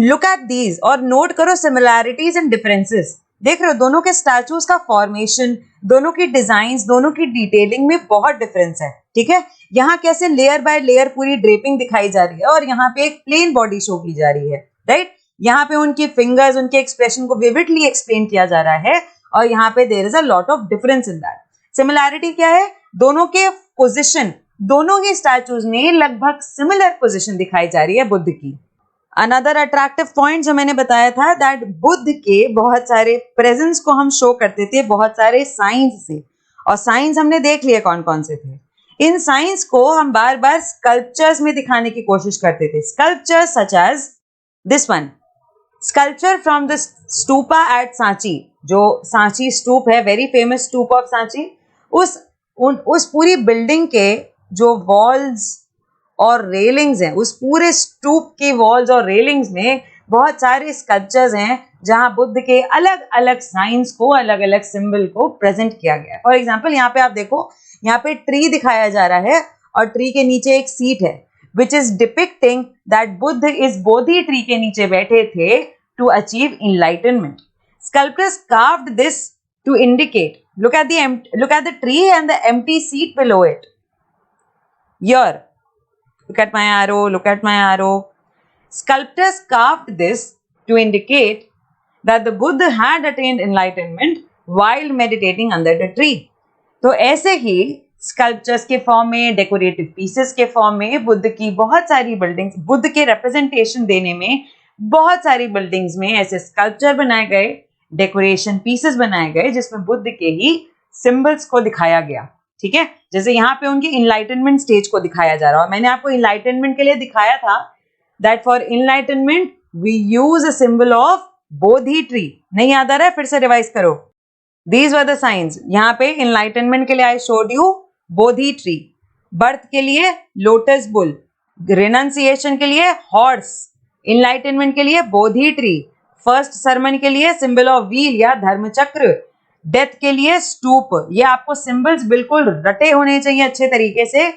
Look at these और note करो similarities and differences. देख रहे हो दोनों के statues का formation, दोनों की designs, दोनों की detailing में बहुत difference है. ठीक है? यहाँ कैसे layer by layer पूरी draping दिखाई जा रही है और यहाँ पे एक plain body show की जा रही है, right? यहाँ पे उनकी fingers, उनके expression को vividly explain किया जा रहा है और यहाँ पे there is a lot of difference in that. Similarity क्या है? दोनों के position, दोनों ही स्टैचूज में लगभग सिमिलर पोजीशन दिखाई जा रही है बुद्ध की. अनदर अट्रैक्टिव पॉइंट जो मैंने बताया था दैट बुद्ध के बहुत सारे प्रेजेंस को हम शो करते थे बहुत सारे साइंस से, और साइंस हमने देख लिया कौन कौन से थे. इन साइंस को हम बार बार स्कल्पचर्स में दिखाने की कोशिश करते थे. Sculptures such as this one, Sculpture from the stupa at Sanchi, जो सांची स्तूप है, very famous stupa of Sanchi, उस पूरी बिल्डिंग के जो वॉल्स और रेलिंग्स हैं, उस पूरे स्तूप के वॉल्स और रेलिंग्स में बहुत सारे स्कल्पचर्स हैं जहां बुद्ध के अलग अलग साइंस को, अलग अलग सिंबल को प्रेजेंट किया गया है. फॉर एग्जाम्पल यहाँ पे आप देखो, यहाँ पे ट्री दिखाया जा रहा है और ट्री के नीचे एक सीट है, which is depicting that Buddha इस बोधि ट्री के नीचे बैठे थे to achieve enlightenment. Sculptors carved this to indicate. Look at the tree and the empty seat below it. Here, look at my arrow. Look at my arrow. Sculptors carved this to indicate that the Buddha had attained enlightenment while meditating under the tree. तो ऐसे ही sculptures के form में, decorative pieces के form में बुद्ध की बहुत सारी buildings, Buddha के रिप्रेजेंटेशन देने में बहुत सारी बिल्डिंग्स में ऐसे स्कल्पचर बनाए गए, डेकोरेशन पीसेस बनाए गए जिसमें बुद्ध के ही सिंबल्स को दिखाया गया. ठीक है, जैसे यहाँ पे उनकी इनलाइटनमेंट स्टेज को दिखाया जा रहा है. मैंने आपको इनलाइटनमेंट के लिए दिखाया था that for enlightenment we use a symbol of Bodhi tree. नहीं याद आ रहा है? फिर से रिवाइज करो. These were the signs. यहाँ पे इनलाइटनमेंट के लिए I showed you Bodhi tree, birth के लिए लोटस बुल, रिनंसिएशन के लिए हॉर्स, इनलाइटनमेंट के लिए बोधि ट्री, फर्स्ट सरमन के लिए सिंबल ऑफ व्हील या धर्मचक्र, डेथ के लिए स्टूप. ये आपको सिंबल्स बिल्कुल रटे होने चाहिए अच्छे तरीके से.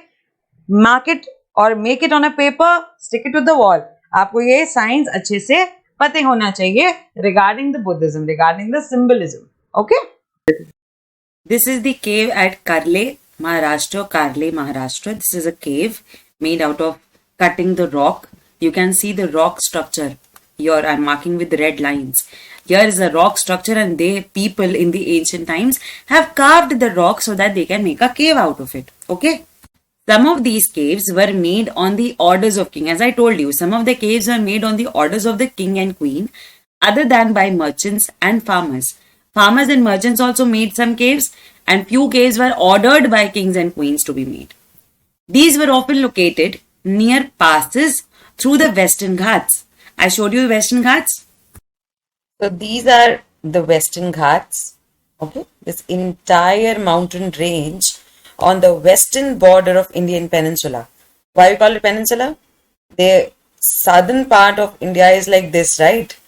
मार्क इट और make it on a paper, stick it to the wall. आपको ये साइंस अच्छे से पता होना चाहिए regarding the Buddhism, regarding the symbolism. Okay, this is the cave at Karle, Maharashtra. Karle, Maharashtra. This is a cave made out of cutting the rock. You can see the rock structure. Here I'm marking with red lines. Here is a rock structure, and people in the ancient times have carved the rock so that they can make a cave out of it. Okay. Some of these caves were made on the orders of king. As I told you, some of the caves were made on the orders of the king and queen, other than by merchants and farmers. Farmers and merchants also made some caves, and few caves were ordered by kings and queens to be made. These were often located near passes through the Western Ghats. I showed you the Western Ghats. So these are the Western Ghats. Okay, this entire mountain range on the western border of Indian peninsula. Why we call it peninsula? The southern part of India is like this, right?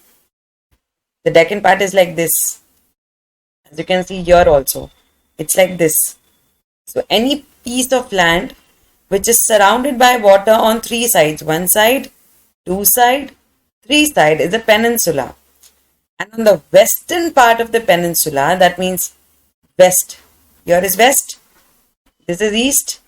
The Deccan part is like this. As you can see here also, it's like this. So any piece of land which is surrounded by water on three sides, one side, two side, three side, is a peninsula. And on the western part of the peninsula, that means west. Here is west. This is east.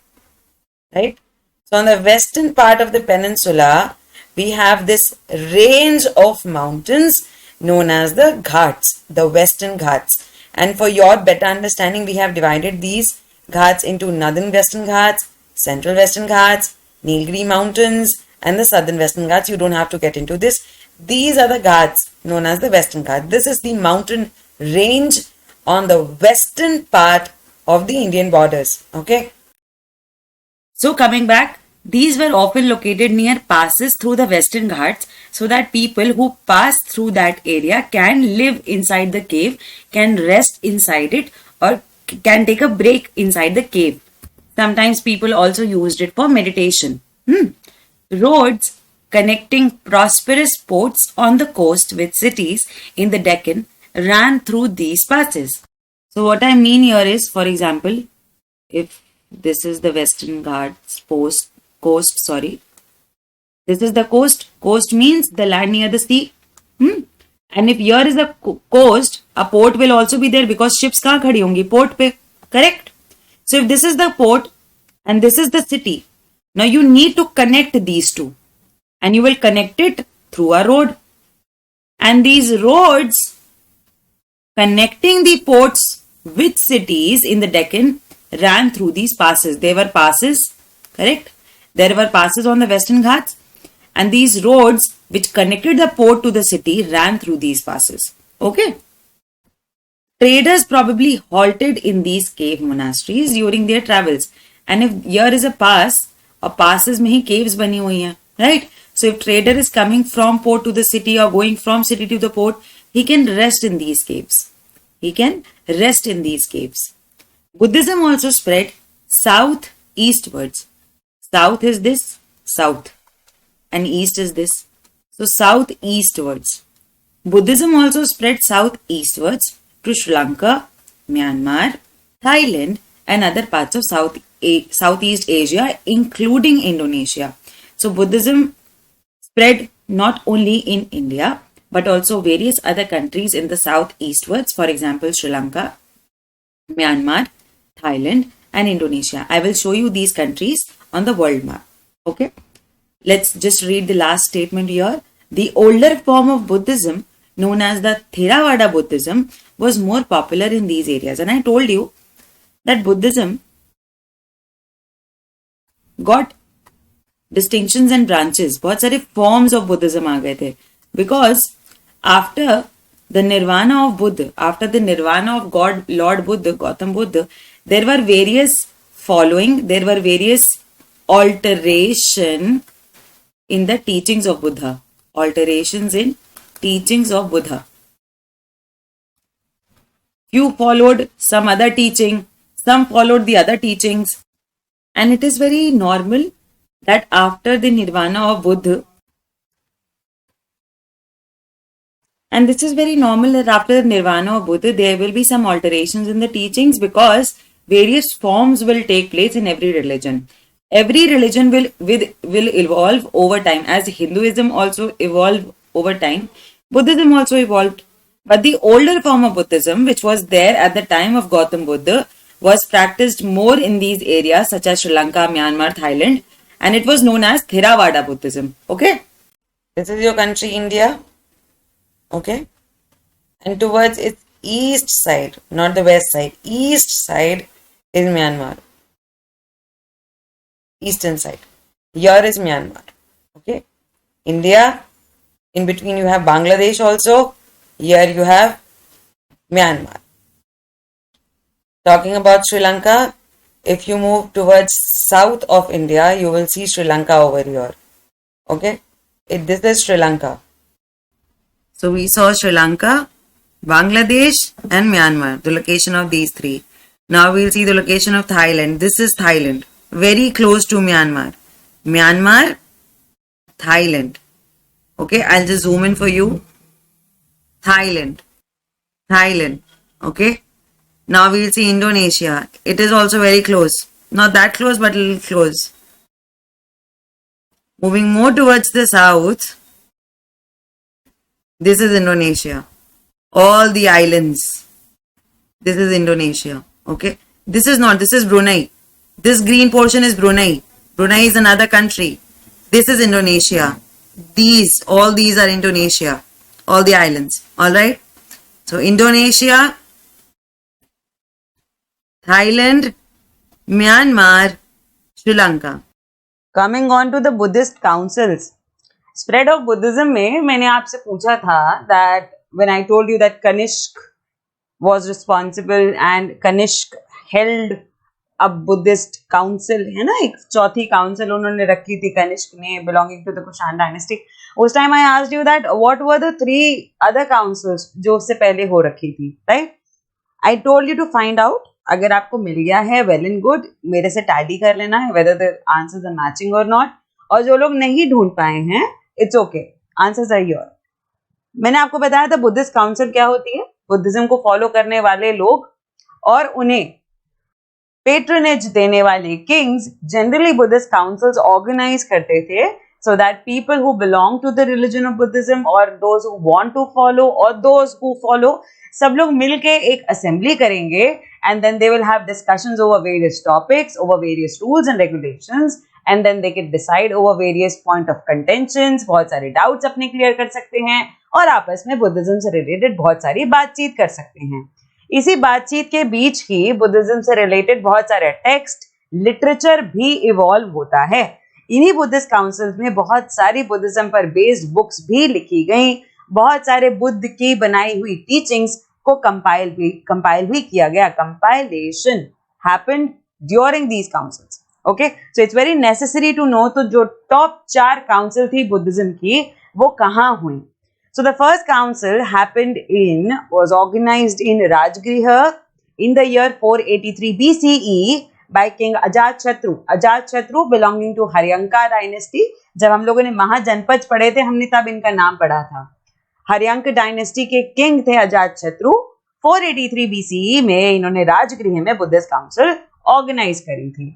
Right? So on the western part of the peninsula, we have this range of mountains known as the Ghats, the Western Ghats. And for your better understanding, we have divided these Ghats into Northern Western Ghats, Central Western Ghats, Nilgiri Mountains, and the Southern Western Ghats. You don't have to get into this. These are the Ghats known as the Western Ghats. This is the mountain range on the western part of the Indian borders. Okay. So coming back, these were often located near passes through the Western Ghats so that people who pass through that area can live inside the cave, can rest inside it, or can take a break inside the cave. Sometimes people also used it for meditation. Roads connecting prosperous ports on the coast with cities in the Deccan ran through these passes. So what I mean here is, for example, if this is the Western Ghats coast, this is the coast. Coast means the land near the sea. And if here is the coast, a port will also be there because ships kahan khadi hongi? Port pe. Correct? So if this is the port and this is the city, now you need to connect these two. And you will connect it through a road. And these roads connecting the ports with cities in the Deccan ran through these passes. There were passes, correct? There were passes on the Western Ghats, and these roads which connected the port to the city ran through these passes. Okay. Traders probably halted in these cave monasteries during their travels. And if here is a pass, और passes में ही caves बनी हुई हैं, right? So if trader is coming from port to the city or going from city to the port, he can rest in these caves. He can rest in these caves. Buddhism also spread south eastwards. South is this, south, and east is this. So south eastwards. Buddhism also spread south eastwards to Sri Lanka, Myanmar, Thailand, and other parts of Southeast Asia, including Indonesia. So Buddhism spread not only in India, but also various other countries in the south eastwards, for example, Sri Lanka, Myanmar, Thailand, and Indonesia. I will show you these countries on the world map. Okay, let's just read the last statement here. The older form of Buddhism, known as the Theravada Buddhism, was more popular in these areas. And I told you that Buddhism got distinctions and branches. बहुत सारे forms of Buddhism आ गए थे. Because after the nirvana of Buddha, after the nirvana of God, Lord Buddha, Gautam Buddha, there were various alteration in the teachings of Buddha. Alterations in teachings of Buddha. Few followed some other teaching, some followed the other teachings. And it is very normal that after the nirvana of Buddha, and this is very normal that after the nirvana of Buddha, there will be some alterations in the teachings because various forms will take place in every religion. Every religion will evolve over time, as Hinduism also evolved over time. Buddhism also evolved. But the older form of Buddhism, which was there at the time of Gautam Buddha, was practiced more in these areas such as Sri Lanka, Myanmar, Thailand, and it was known as Theravada Buddhism. Okay? This is your country, India. Okay? And towards its east side, not the west side, east side is Myanmar. Eastern side. Here is Myanmar. Okay? India. In between you have Bangladesh also. Here you have Myanmar. Talking about Sri Lanka, if you move towards south of India, you will see Sri Lanka over here. Okay? This is Sri Lanka. So we saw Sri Lanka, Bangladesh and Myanmar, the location of these three. Now we'll see the location of Thailand. This is Thailand, very close to Myanmar. Myanmar, Thailand. Okay, I'll just zoom in for you. Thailand. Okay. Now we'll see Indonesia. It is also very close. Not that close, but a little close. Moving more towards the south, this is Indonesia. All the islands. This is Indonesia. Okay. This is Brunei. This green portion is Brunei. Brunei is another country. This is Indonesia. All these are Indonesia. All the islands. Alright. So Indonesia, Thailand, Myanmar, Sri Lanka. Coming on to the Buddhist councils. Spread of Buddhism में मैंने आपसे पूछा था that when I told you that Kanishk was responsible and Kanishk held a Buddhist council, है ना, एक चौथी council उन्होंने रखी थी Kanishk ने belonging to the Kushan dynasty. उस time I asked you that what were the 3 other councils जो उससे पहले हो रखी थी, right? I told you to find out. अगर आपको मिल गया है well and good, मेरे से tally कर लेना है whether the answers are matching or not. और जो लोग नहीं ढूंढ पाए हैं, it's okay, answers are here. मैंने आपको बताया था बुद्धिस्ट काउंसिल क्या होती है. बुद्धिज्म को फॉलो करने वाले लोग और उन्हें पेट्रनेज देने वाले kings generally Buddhist councils organise करते थे so that people who belong to the religion of Buddhism or those who want to follow or those who follow, सब लोग मिलके एक assembly करेंगे and then they will have discussions over various topics, over various rules and regulations, and then they can decide over various point of contentions. बहुत सारे doubts अपने clear कर सकते हैं और आपस में बुद्धिज्म से रिलेटेड बहुत सारी बातचीत कर सकते हैं. इसी बातचीत के बीच ही बुद्धिज्म से रिलेटेड बहुत सारे टेक्स्ट, लिटरेचर भी इवॉल्व होता है. इन्हीं बुद्धिस्ट काउंसिल्स में बहुत सारी बुद्धिज्म पर बेस्ड बुक्स भी लिखी गई. बहुत सारे बुद्ध की बनाई हुई टीचिंग्स को कंपाइल भी किया गया. Compilation happened during these councils. Okay, so it's very necessary to know तो जो टॉप 4 काउंसिल थी बुद्धिज्म की वो कहाँ हुई. So the first council was organized in Rajgriha in the year 483 BCE by King Ajatashatru. Ajatashatru belonging to Haryanka dynasty. जब हम लोगों ने महाजनपद पढ़े थे हमने तब इनका नाम पढ़ा था. हर्यंक डायनेस्टी के किंग थे अजातशत्रु. 483 BCE में इन्होंने राजगृह में बुद्धिस्ट काउंसिल ऑर्गेनाइज करी थी.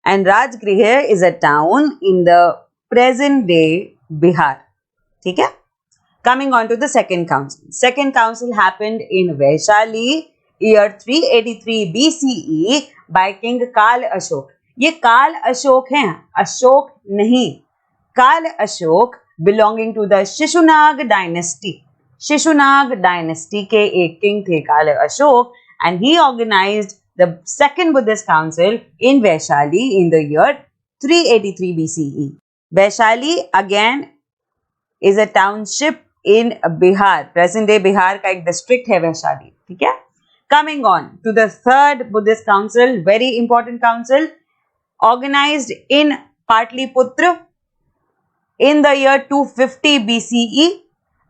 And Rajgriha is a town in the present day Bihar. ठीक है. Coming on to the second council. Second council happened in Vaishali, year 383 BCE by King Kal Ashok. ये काल अशोक हैं, अशोक नहीं. काल Ashok belonging to the Shishunaga dynasty. Shishunaga dynasty के एक king थे काल Ashok and he organized the second Buddhist council in Vaishali in the year 383 BCE. Vaishali again is a township in Bihar. Present day Bihar का एक district है वैशाली. ठीक है. Coming on to the third Buddhist council, very important council, organized in Patliputra in the year 250 BCE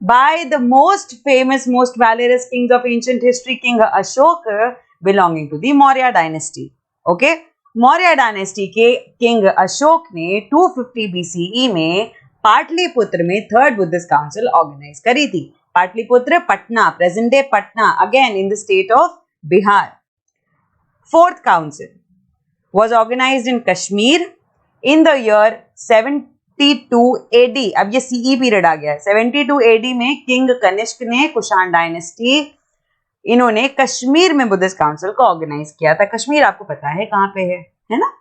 by the most famous, most valorous kings of ancient history, King Ashoka, belonging to the Maurya dynasty. Okay, Maurya dynasty के King Ashok ने 250 BCE में पाटलिपुत्र में third Buddhist council organise करी थी. Pataliputra Patna, present day Patna, again in the state of Bihar. Fourth council was organised in Kashmir in the year 72 AD. अब ये CE period आ गया है. 72 AD में किंग कनिष्क ने, कुषाण डायनेस्टी, इन्होंने कश्मीर में बुद्धिस्ट काउंसिल को ऑर्गेनाइज किया था. कश्मीर आपको पता है कहाँ पे है ना.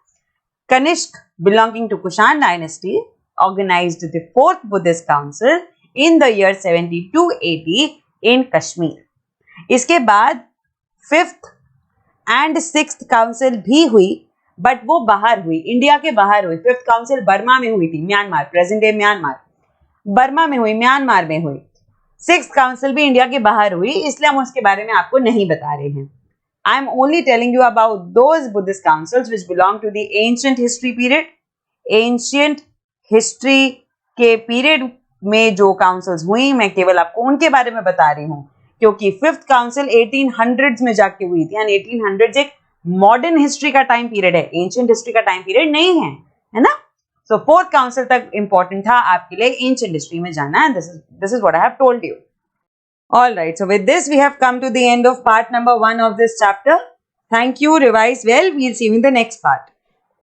Kanishka belonging to Kushan dynasty organized the fourth Buddhist council in the year 72 AD in Kashmir. इसके बाद फिफ्थ एंड सिक्स्थ काउंसिल भी हुई बट वो बाहर हुई, इंडिया के बाहर हुई. फिफ्थ काउंसिल बर्मा में हुई थी, Myanmar, present day Myanmar, Burma में हुई, म्यांमार में हुई. सिक्स्थ काउंसिल भी इंडिया के बाहर हुई, इसलिए हम उसके बारे में आपको नहीं बता रहे हैं. I am only telling you about those Buddhist councils which belong to the ancient history period. Ancient history के पीरियड में जो काउंसिल्स हुई मैं केवल आपको उनके बारे में बता रही हूं क्योंकि फिफ्थ काउंसिल 1800s में जाके हुई थी. एंड 1800s एक मॉडर्न हिस्ट्री का टाइम पीरियड है, एंशिएंट हिस्ट्री का टाइम पीरियड नहीं है ना. सो फोर्थ काउंसिल तक इंपॉर्टेंट था आपके लिए एंशिएंट हिस्ट्री में जाना. And this is what I have told you. All right, so with this we have come to the end of part number 1 of this chapter. Thank you. Revise well. We will see you in the next part.